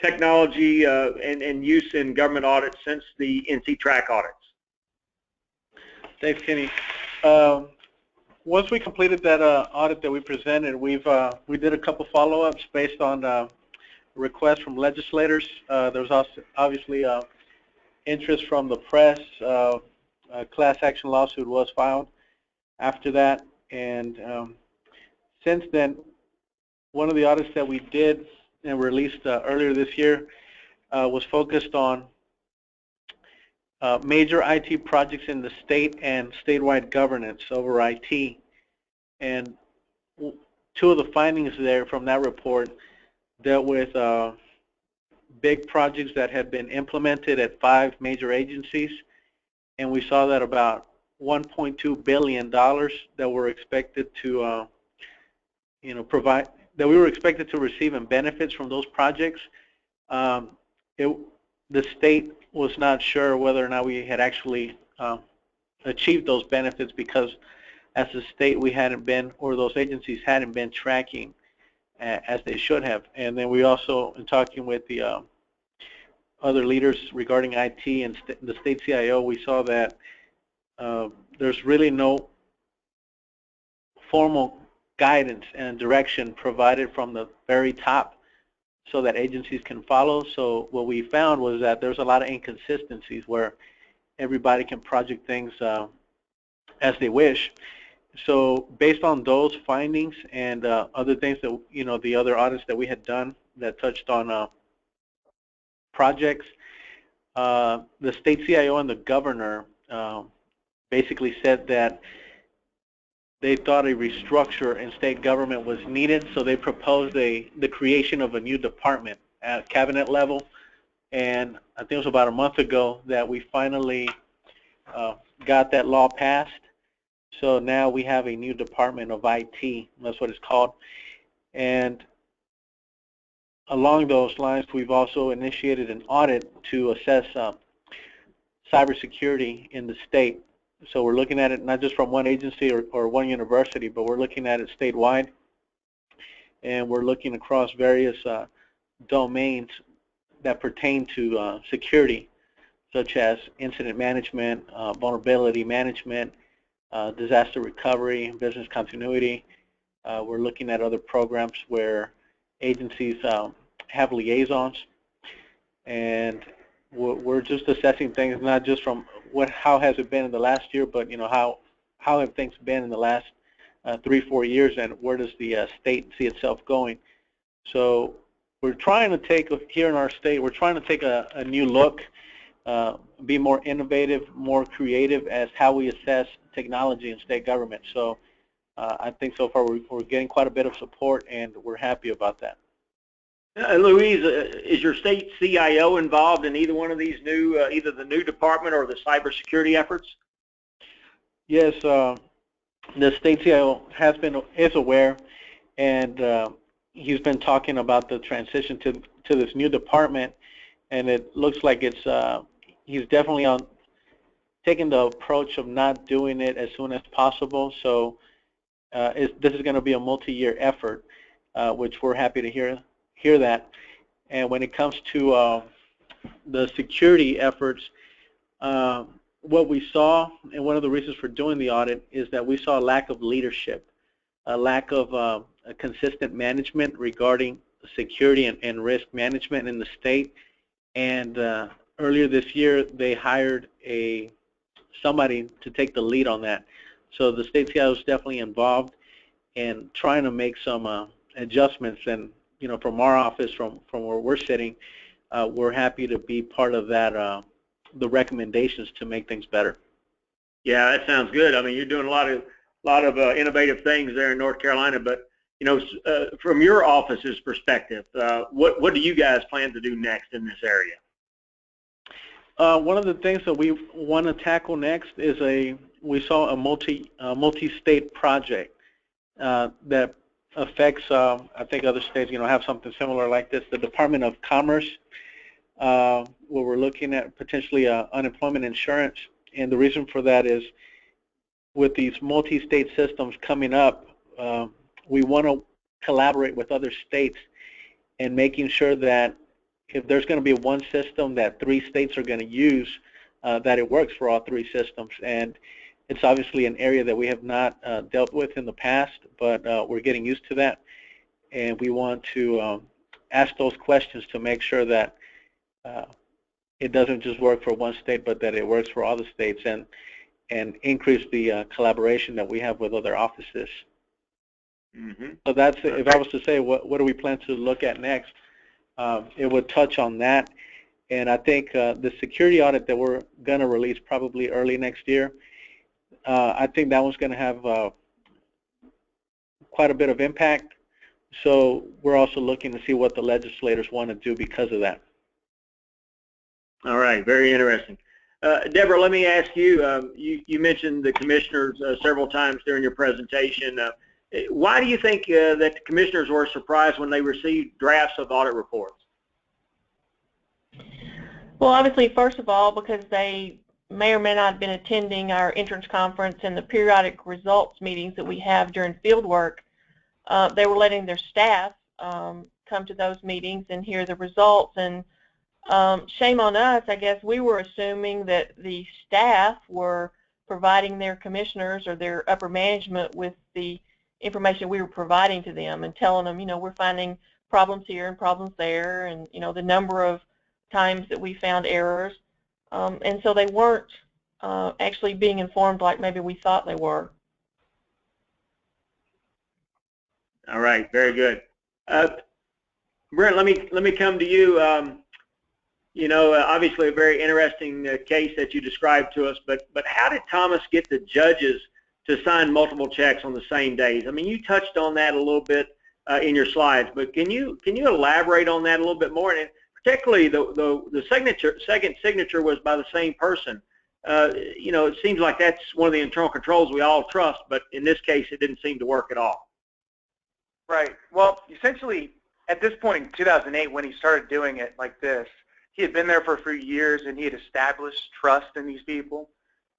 technology and use in government audits since the NCTracks audits?
Thanks, Kenny. Once we completed that audit that we presented, we did a couple follow-ups based on requests from legislators. There was also obviously interest from the press. A class action lawsuit was filed after that, and since then, one of the audits that we did and released earlier this year was focused on major IT projects in the state and statewide governance over IT. And 2 of the findings there from that report dealt with big projects that had been implemented at 5 major agencies, and we saw that about $1.2 billion that were expected to provide, that we were expected to receive in benefits from those projects. The state was not sure whether or not we had actually achieved those benefits, because as a state we hadn't been, or those agencies hadn't been tracking as they should have. And then we also, in talking with the other leaders regarding IT and the state CIO, we saw that there's really no formal guidance and direction provided from the very top so that agencies can follow. So what we found was that there's a lot of inconsistencies where everybody can project things as they wish. So based on those findings and other things that, the other audits that we had done that touched on projects, the state CIO and the governor basically said that they thought a restructure in state government was needed, so they proposed the creation of a new department at cabinet level. And I think it was about a month ago that we finally got that law passed. So now we have a new department of IT, that's what it's called. And along those lines, we've also initiated an audit to assess cybersecurity in the state. So we're looking at it not just from one agency or one university, but we're looking at it statewide. And we're looking across various domains that pertain to security, such as incident management, vulnerability management, disaster recovery, business continuity. We're looking at other programs where agencies have liaisons, and we're just assessing things not just from how has it been in the last year, but how have things been in the last 3-4 years, and where does the state see itself going. So we're trying to take, here in our state, we're trying to take a new look, be more innovative, more creative as how we assess technology in state government. So I think so far we're getting quite a bit of support, and we're happy about that.
Louise, is your state CIO involved in either one of these new, either the new department or the cybersecurity efforts?
Yes, the state CIO is aware, and he's been talking about the transition to this new department, and it looks like he's definitely taking the approach of not doing it as soon as possible. So this is going to be a multi-year effort, which we're happy to hear that. And when it comes to the security efforts, what we saw, and one of the reasons for doing the audit, is that we saw a lack of leadership, a lack of a consistent management regarding security and risk management in the state. And earlier this year, they hired somebody to take the lead on that. So the state CIO is definitely involved in trying to make some adjustments. And from our office, from where we're sitting, we're happy to be part of that, the recommendations to make things better.
Yeah, that sounds good. I mean, you're doing a lot of innovative things there in North Carolina. But from your office's perspective, what do you guys plan to do next in this area?
One of the things that we want to tackle next is we saw a multi-state project that affects, I think other states, have something similar like this. The Department of Commerce, where we're looking at potentially unemployment insurance. And the reason for that is with these multi-state systems coming up, we want to collaborate with other states and making sure that if there's going to be one system that 3 states are going to use, that it works for all 3 systems. And it's obviously an area that we have not dealt with in the past, but we're getting used to that. And we want to ask those questions to make sure that it doesn't just work for one state, but that it works for all the states, and increase the collaboration that we have with other offices. Mm-hmm. So that's, if I was to say what do we plan to look at next, it would touch on that. And I think the security audit that we're going to release probably early next year, I think that one's going to have quite a bit of impact. So we're also looking to see what the legislators want to do because of that.
All right, very interesting. Deborah, let me ask you, you mentioned the commissioners several times during your presentation. Why do you think that the commissioners were surprised when they received drafts of audit reports?
Well, obviously, first of all, because they may or may not have been attending our entrance conference and the periodic results meetings that we have during field work. They were letting their staff come to those meetings and hear the results. And shame on us, I guess we were assuming that the staff were providing their commissioners or their upper management with the information we were providing to them and telling them, we're finding problems here and problems there, and the number of times that we found errors. And so they weren't actually being informed like maybe we thought they were.
All right, very good. Brent, let me come to you. Obviously a very interesting case that you described to us, but how did Thomas get the judges to sign multiple checks on the same days? I mean, you touched on that a little bit in your slides, but can you elaborate on that a little bit more? And particularly the second signature was by the same person. It seems like that's one of the internal controls we all trust, but in this case, it didn't seem to work at all.
Right. Well, essentially, at this point in 2008, when he started doing it like this, he had been there for a few years and he had established trust in these people.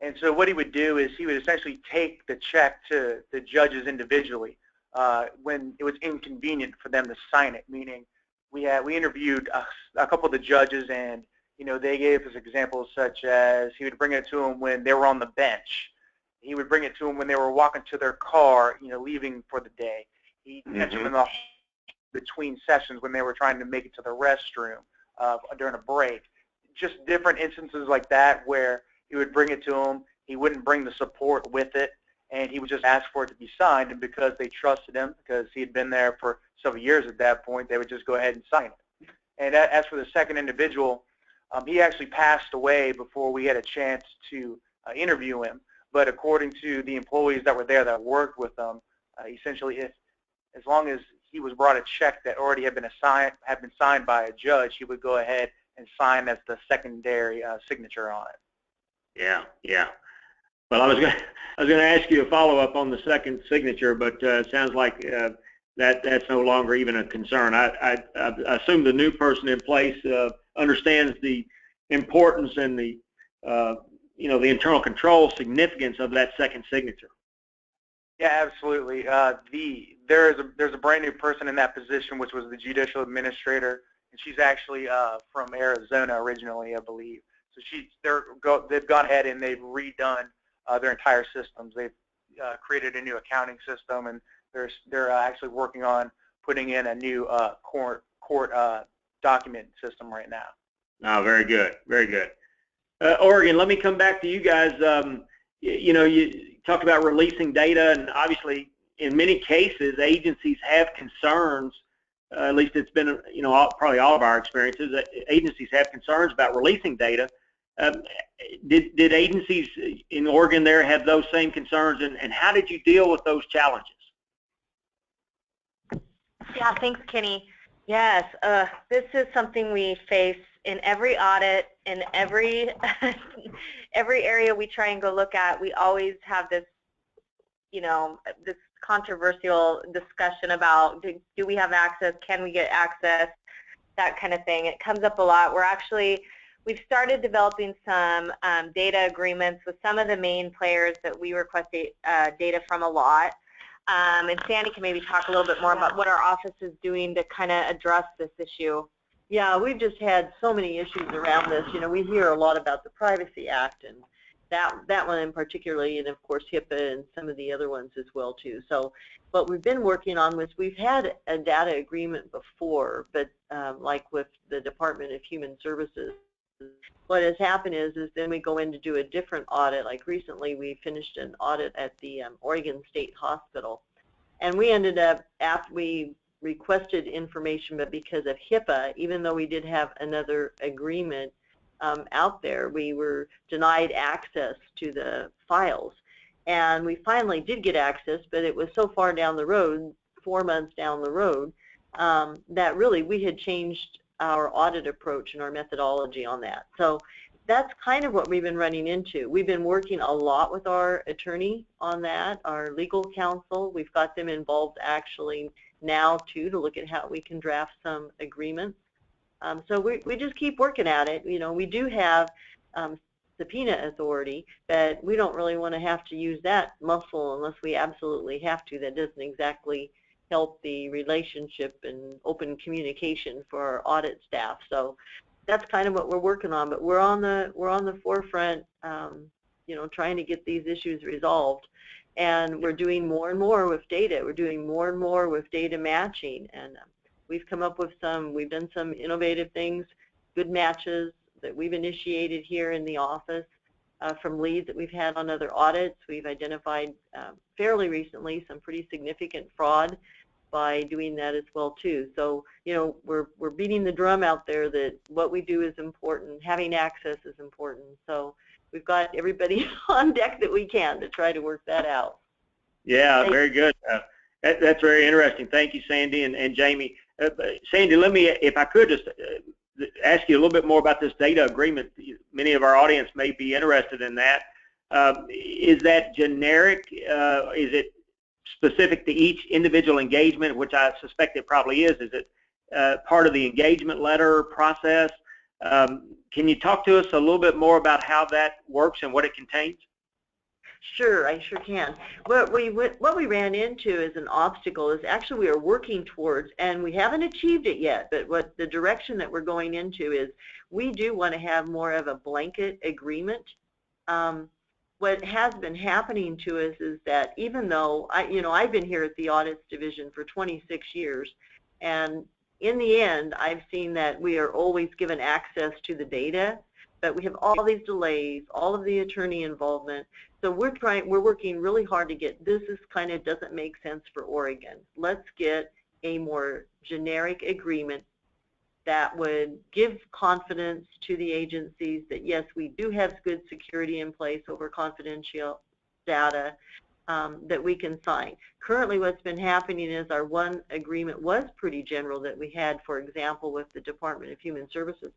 And so what he would do is he would essentially take the check to the judges individually when it was inconvenient for them to sign it, meaning we interviewed a couple of the judges, and they gave us examples such as he would bring it to them when they were on the bench. He would bring it to them when they were walking to their car, leaving for the day. He catch them in the between sessions when they were trying to make it to the restroom during a break. Just different instances like that where he would bring it to them. He wouldn't bring the support with it, and he would just ask for it to be signed. And because they trusted him, because he had been there for several years at that point, they would just go ahead and sign it. And as for the second individual, he actually passed away before we had a chance to interview him. But according to the employees that were there that worked with him, essentially, as long as he was brought a check that already had been signed by a judge, he would go ahead and sign as the secondary signature on it.
Yeah. Well, I was going to ask you a follow-up on the second signature, but it sounds like that's no longer even a concern. I assume the new person in place understands the importance and the the internal control significance of that second signature.
Yeah, absolutely. There's a brand new person in that position, which was the judicial administrator, and she's actually from Arizona originally, I believe. So they've gone ahead and they've redone their entire systems. They've created a new accounting system, and they're actually working on putting in a new court document system right now.
Oh, very good, very good. Oregon, let me come back to you guys. You know, you talked about releasing data, and obviously, in many cases, agencies have concerns. At least it's been, you know, probably all of our experiences. Agencies have concerns about releasing data. Did agencies in Oregon there have those same concerns, and how did you deal with those challenges?
Yeah, thanks, Kenny. Yes, this is something we face in every audit, in every area we try and go look at. We always have this, you know, this controversial discussion about do we have access, can we get access, that kind of thing. It comes up a lot. We've started developing some data agreements with some of the main players that we request data from a lot. And Sandy can maybe talk a little bit more about what our office is doing to kind of address this issue.
Yeah, we've just had so many issues around this. You know, we hear a lot about the Privacy Act and that one in particularly, and of course HIPAA and some of the other ones as well too. So what we've been working on was we've had a data agreement before, but like with the Department of Human Services, what has happened is then we go in to do a different audit. Like recently we finished an audit at the Oregon State Hospital, and we ended up, after we requested information, but because of HIPAA, even though we did have another agreement out there, we were denied access to the files. And we finally did get access, but it was so far down the road, 4 months down the road, that really we had changed our audit approach and our methodology on that. So that's kind of what we've been running into. We've been working a lot with our attorney on that, our legal counsel. We've got them involved actually now too to look at how we can draft some agreements. So we just keep working at it. You know, we do have subpoena authority, but we don't really want to have to use that muscle unless we absolutely have to. That doesn't exactly help the relationship and open communication for our audit staff. So that's kind of what we're working on. But we're on the forefront, you know, trying to get these issues resolved. And we're doing more and more with data. We're doing more and more with data matching, and we've come up with we've done some innovative things, good matches that we've initiated here in the office from leads that we've had on other audits. We've identified fairly recently some pretty significant fraud by doing that as well too. So, you know, we're beating the drum out there that what we do is important, having access is important. So we've got everybody on deck that we can to try to work that out.
Yeah, very good. That's very interesting. Thank you, Sandy and Jamie. Sandy, let me, if I could, just ask you a little bit more about this data agreement. Many of our audience may be interested in that. Is that generic? Is it specific to each individual engagement, which I suspect it probably is? Is it part of the engagement letter process? Can you talk to us a little bit more about how that works and what it contains?
Sure, I sure can. What we ran into as an obstacle is actually we are working towards, and we haven't achieved it yet, but what the direction that we're going into is we do want to have more of a blanket agreement. What has been happening to us is that even though I've been here at the Audits Division for 26 years, and in the end I've seen that we are always given access to the data, but we have all these delays, all of the attorney involvement. So we're working really hard to get this. Is kind of doesn't make sense for Oregon. Let's get a more generic agreement that would give confidence to the agencies that yes, we do have good security in place over confidential data that we can sign. Currently what's been happening is our one agreement was pretty general that we had, for example, with the Department of Human Services.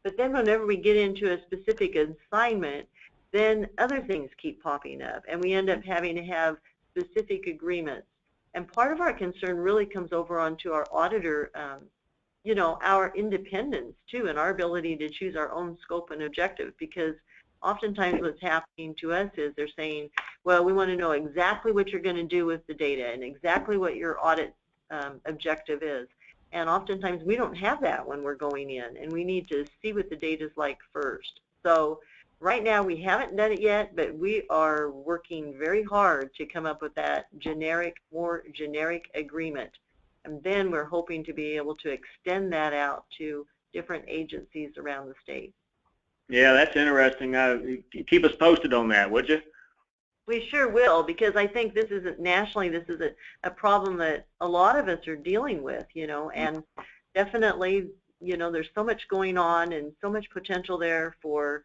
But then whenever we get into a specific assignment, then other things keep popping up, and we end up having to have specific agreements. And part of our concern really comes over onto our auditor, our independence too, and our ability to choose our own scope and objective, because oftentimes what's happening to us is they're saying, well, we want to know exactly what you're going to do with the data and exactly what your audit objective is. And oftentimes we don't have that when we're going in, and we need to see what the data is like first. So Right now, we haven't done it yet, but we are working very hard to come up with that more generic agreement. And then we're hoping to be able to extend that out to different agencies around the state.
Yeah, that's interesting. Keep us posted on that, would you?
We sure will, because I think this isn't nationally, this is a problem that a lot of us are dealing with, you know, and definitely, you know, there's so much going on and so much potential there for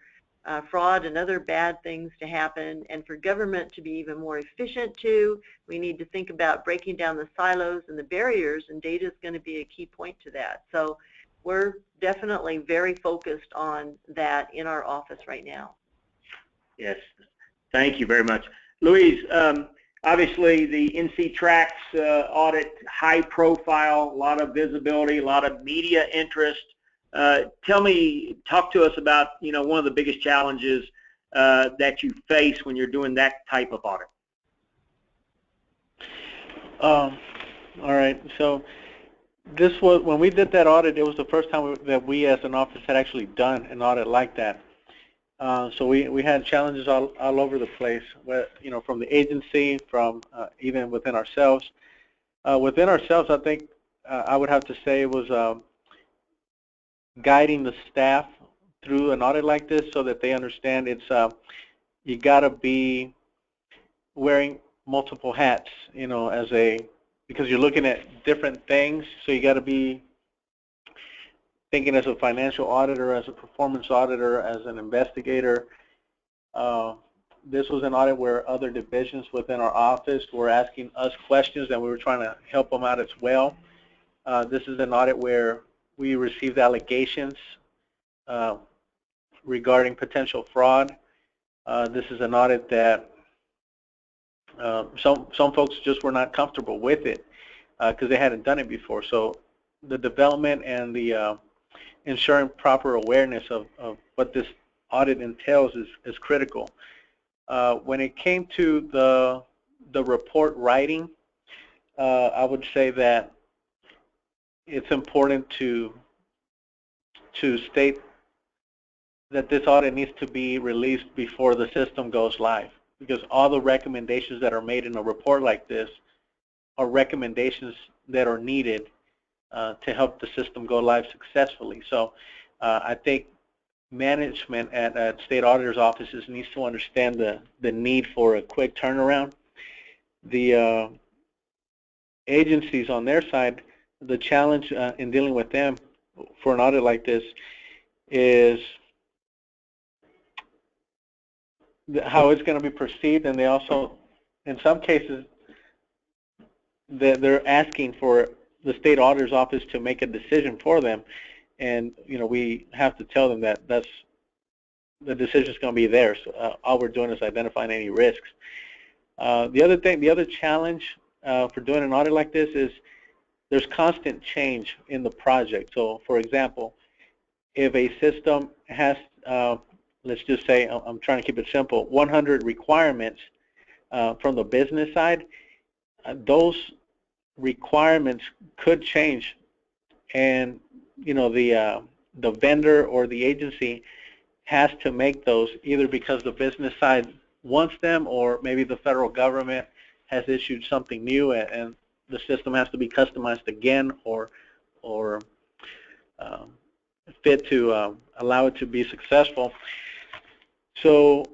fraud and other bad things to happen, and for government to be even more efficient too. We need to think about breaking down the silos and the barriers, and data is going to be a key point to that. So we're definitely very focused on that in our office right now.
Yes, thank you very much. Louise, obviously the NCTracks audit, high profile, a lot of visibility, a lot of media interest. Talk to us about, you know, one of the biggest challenges that you face when you're doing that type of audit.
All right, so this was, when we did that audit, it was the first time that we as an office had actually done an audit like that. So we had challenges all over the place, where, you know, from the agency, from even within ourselves. Within ourselves, I think I would have to say it was guiding the staff through an audit like this so that they understand it's you got to be wearing multiple hats, you know, because you're looking at different things, so you got to be thinking as a financial auditor, as a performance auditor, as an investigator. This was an audit where other divisions within our office were asking us questions and we were trying to help them out as well. This is an audit where we received allegations regarding potential fraud. This is an audit that some folks just were not comfortable with it because they hadn't done it before. So the development and the ensuring proper awareness of what this audit entails is critical. When it came to the report writing, I would say that it's important to state that this audit needs to be released before the system goes live, because all the recommendations that are made in a report like this are recommendations that are needed to help the system go live successfully. So I think management at state auditors offices needs to understand the need for a quick turnaround. The agencies on their side, the challenge in dealing with them for an audit like this is how it's going to be perceived, and they also, in some cases, they're asking for the state auditor's office to make a decision for them, and you know, we have to tell them that the decision is going to be theirs. So, all we're doing is identifying any risks. The other challenge for doing an audit like this is there's constant change in the project. So, for example, if a system has, let's just say, I'm trying to keep it simple, 100 requirements from the business side, those requirements could change, and you know, the vendor or the agency has to make those either because the business side wants them, or maybe the federal government has issued something new and the system has to be customized again or fit to allow it to be successful. So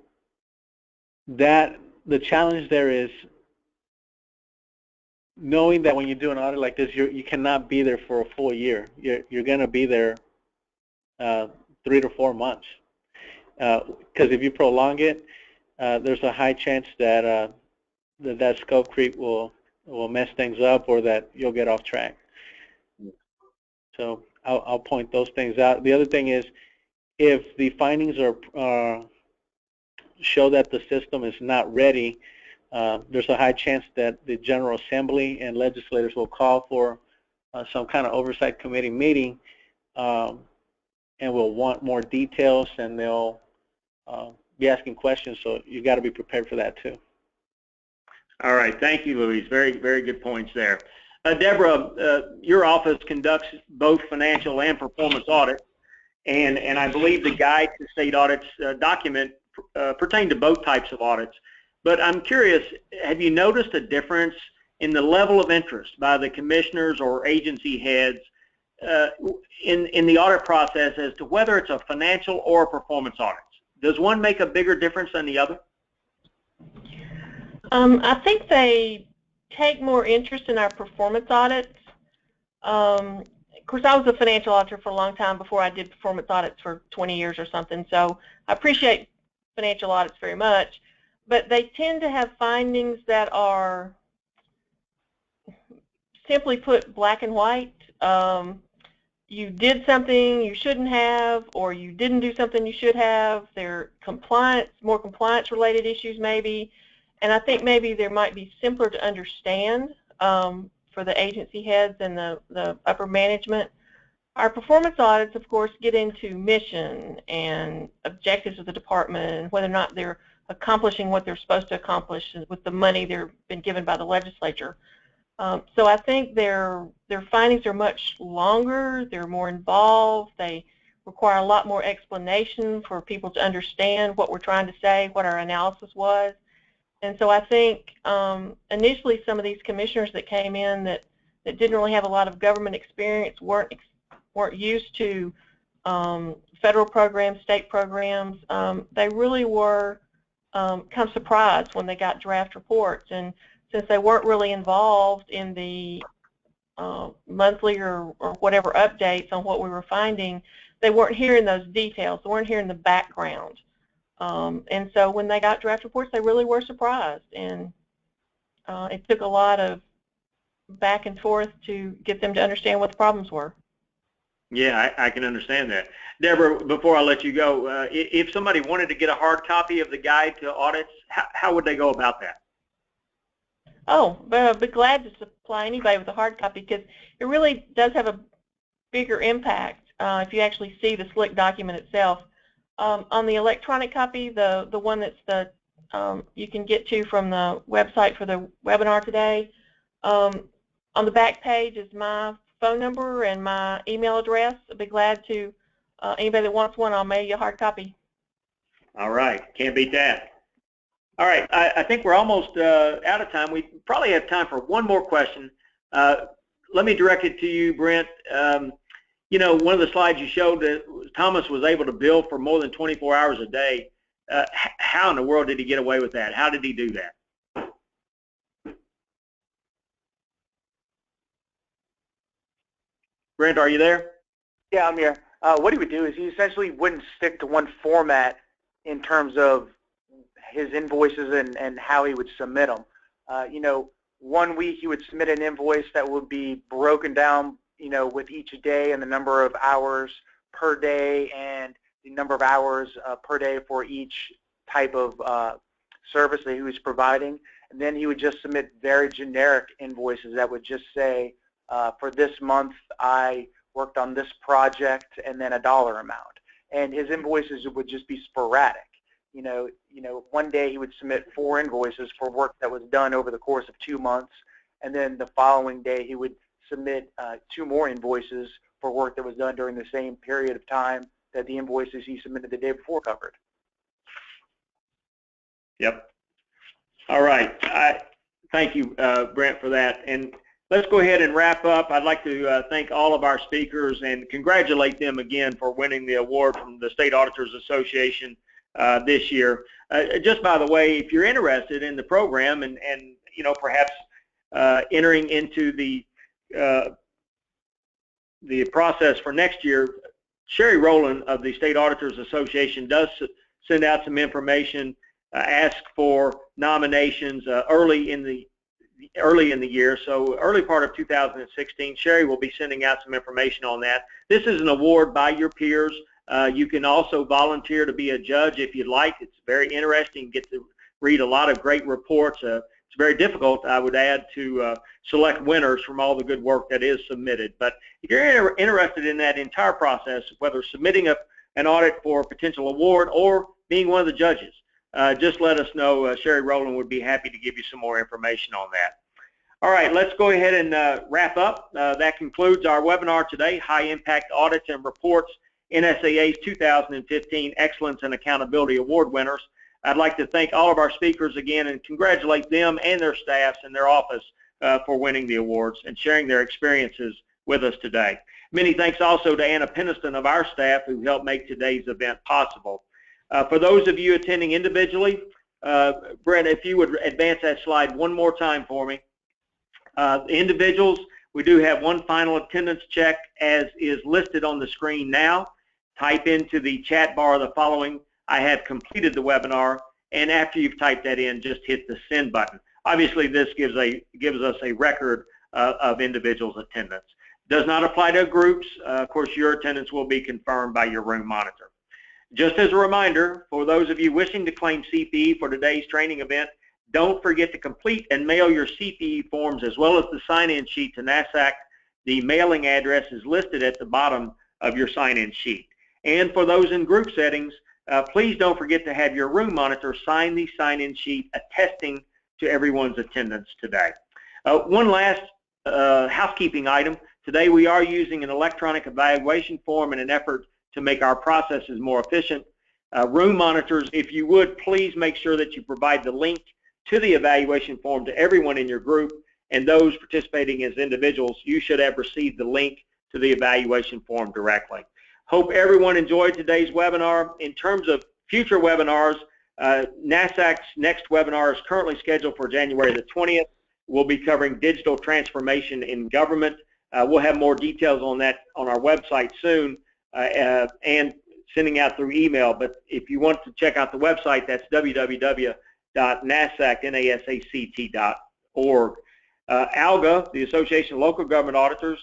that the challenge there is knowing that when you do an audit like this, you cannot be there for a full year. You're going to be there 3 to 4 months, because if you prolong it, there's a high chance that that scope creep will mess things up, or that you'll get off track. So I'll point those things out. The other thing is, if the findings show that the system is not ready, there's a high chance that the General Assembly and legislators will call for some kind of oversight committee meeting, and will want more details, and they'll be asking questions. So you've got to be prepared for that too.
All right, thank you, Louise. Very, very good points there. Deborah, your office conducts both financial and performance audits, and I believe the Guide to State Audits document pertained to both types of audits. But I'm curious, have you noticed a difference in the level of interest by the commissioners or agency heads in the audit process as to whether it's a financial or a performance audit? Does one make a bigger difference than the other?
I think they take more interest in our performance audits. Of course, I was a financial auditor for a long time before I did performance audits for 20 years or something, so I appreciate financial audits very much, but they tend to have findings that are, simply put, black and white. You did something you shouldn't have, or you didn't do something you should have. They're more compliance-related issues maybe, and I think maybe there might be simpler to understand for the agency heads and the upper management. Our performance audits, of course, get into mission and objectives of the department and whether or not they're accomplishing what they're supposed to accomplish with the money they've been given by the legislature. So I think their findings are much longer, they're more involved, they require a lot more explanation for people to understand what we're trying to say, what our analysis was. And so I think initially some of these commissioners that came in that didn't really have a lot of government experience weren't used to federal programs, state programs. They really were kind of surprised when they got draft reports. And since they weren't really involved in the monthly or whatever updates on what we were finding, they weren't hearing those details. They weren't hearing the background. And so when they got draft reports, they really were surprised. And it took a lot of back and forth to get them to understand what the problems were.
Yeah, I can understand that. Deborah, before I let you go, if somebody wanted to get a hard copy of the Guide to Audits, how would they go about that?
Oh, I'd be glad to supply anybody with a hard copy because it really does have a bigger impact if you actually see the slick document itself. On the electronic copy, the one that's you can get to from the website for the webinar today, on the back page is my phone number and my email address. I'd be glad to, anybody that wants one, I'll mail you a hard copy.
All right, can't beat that. All right, I think we're almost out of time. We probably have time for one more question. Let me direct it to you, Brent. You know, one of the slides you showed that Thomas was able to bill for more than 24 hours a day. How in the world did he get away with that? How did he do that? Brent, are you there?
Yeah, I'm here. What he would do is he essentially wouldn't stick to one format in terms of his invoices and how he would submit them. You know, one week he would submit an invoice that would be broken down, you know, with each day and the number of hours per day and the number of hours per day for each type of service that he was providing. And then he would just submit very generic invoices that would just say, for this month I worked on this project and then a dollar amount. And his invoices would just be sporadic. You know, one day he would submit 4 invoices for work that was done over the course of 2 months, and then the following day he would submit 2 more invoices for work that was done during the same period of time that the invoices he submitted the day before covered.
Yep. All right. Thank you, Brent, for that. And let's go ahead and wrap up. I'd like to thank all of our speakers and congratulate them again for winning the award from the State Auditors Association this year. Just by the way, if you're interested in the program and you know, perhaps entering into the process for next year, Sherry Rowland of the State Auditors Association does send out some information, ask for nominations early in the year. So early part of 2016, Sherry will be sending out some information on that. This is an award by your peers. You can also volunteer to be a judge if you'd like. It's very interesting. You get to read a lot of great reports. It's very difficult, I would add, to select winners from all the good work that is submitted. But if you're interested in that entire process, whether submitting an audit for a potential award or being one of the judges, just let us know. Sherry Rowland would be happy to give you some more information on that. All right, let's go ahead and wrap up. That concludes our webinar today, High Impact Audits and Reports NSAA's 2015 Excellence and Accountability Award winners. I'd like to thank all of our speakers again and congratulate them and their staffs and their office for winning the awards and sharing their experiences with us today. Many thanks also to Anna Peniston of our staff who helped make today's event possible. For those of you attending individually, Brent, if you would advance that slide one more time for me. Individuals, we do have one final attendance check as is listed on the screen now. Type into the chat bar the following: I have completed the webinar, and after you've typed that in, just hit the send button. Obviously, this gives us a record of individuals' attendance. Does not apply to groups. Of course, your attendance will be confirmed by your room monitor. Just as a reminder, for those of you wishing to claim CPE for today's training event, don't forget to complete and mail your CPE forms as well as the sign-in sheet to NASACT. The mailing address is listed at the bottom of your sign-in sheet. And for those in group settings, please don't forget to have your room monitor sign the sign-in sheet attesting to everyone's attendance today. One last housekeeping item. Today we are using an electronic evaluation form in an effort to make our processes more efficient. Room monitors, if you would, please make sure that you provide the link to the evaluation form to everyone in your group, and those participating as individuals, you should have received the link to the evaluation form directly. Hope everyone enjoyed today's webinar. In terms of future webinars, NASACT's next webinar is currently scheduled for January the 20th. We'll be covering digital transformation in government. We'll have more details on that on our website soon and sending out through email. But if you want to check out the website, that's www.nasact.org. ALGA, the Association of Local Government Auditors,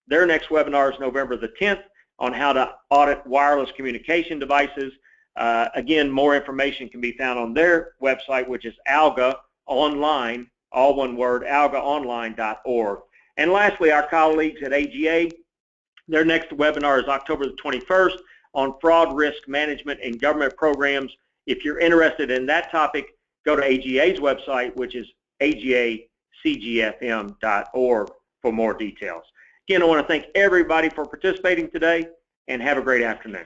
their next webinar is November the 10th on how to audit wireless communication devices. Again, more information can be found on their website, which is ALGA Online, all one word, algaonline.org. And lastly, our colleagues at AGA, their next webinar is October the 21st on fraud risk management in government programs. If you're interested in that topic, go to AGA's website, which is agacgfm.org for more details. Again, I want to thank everybody for participating today, and have a great afternoon.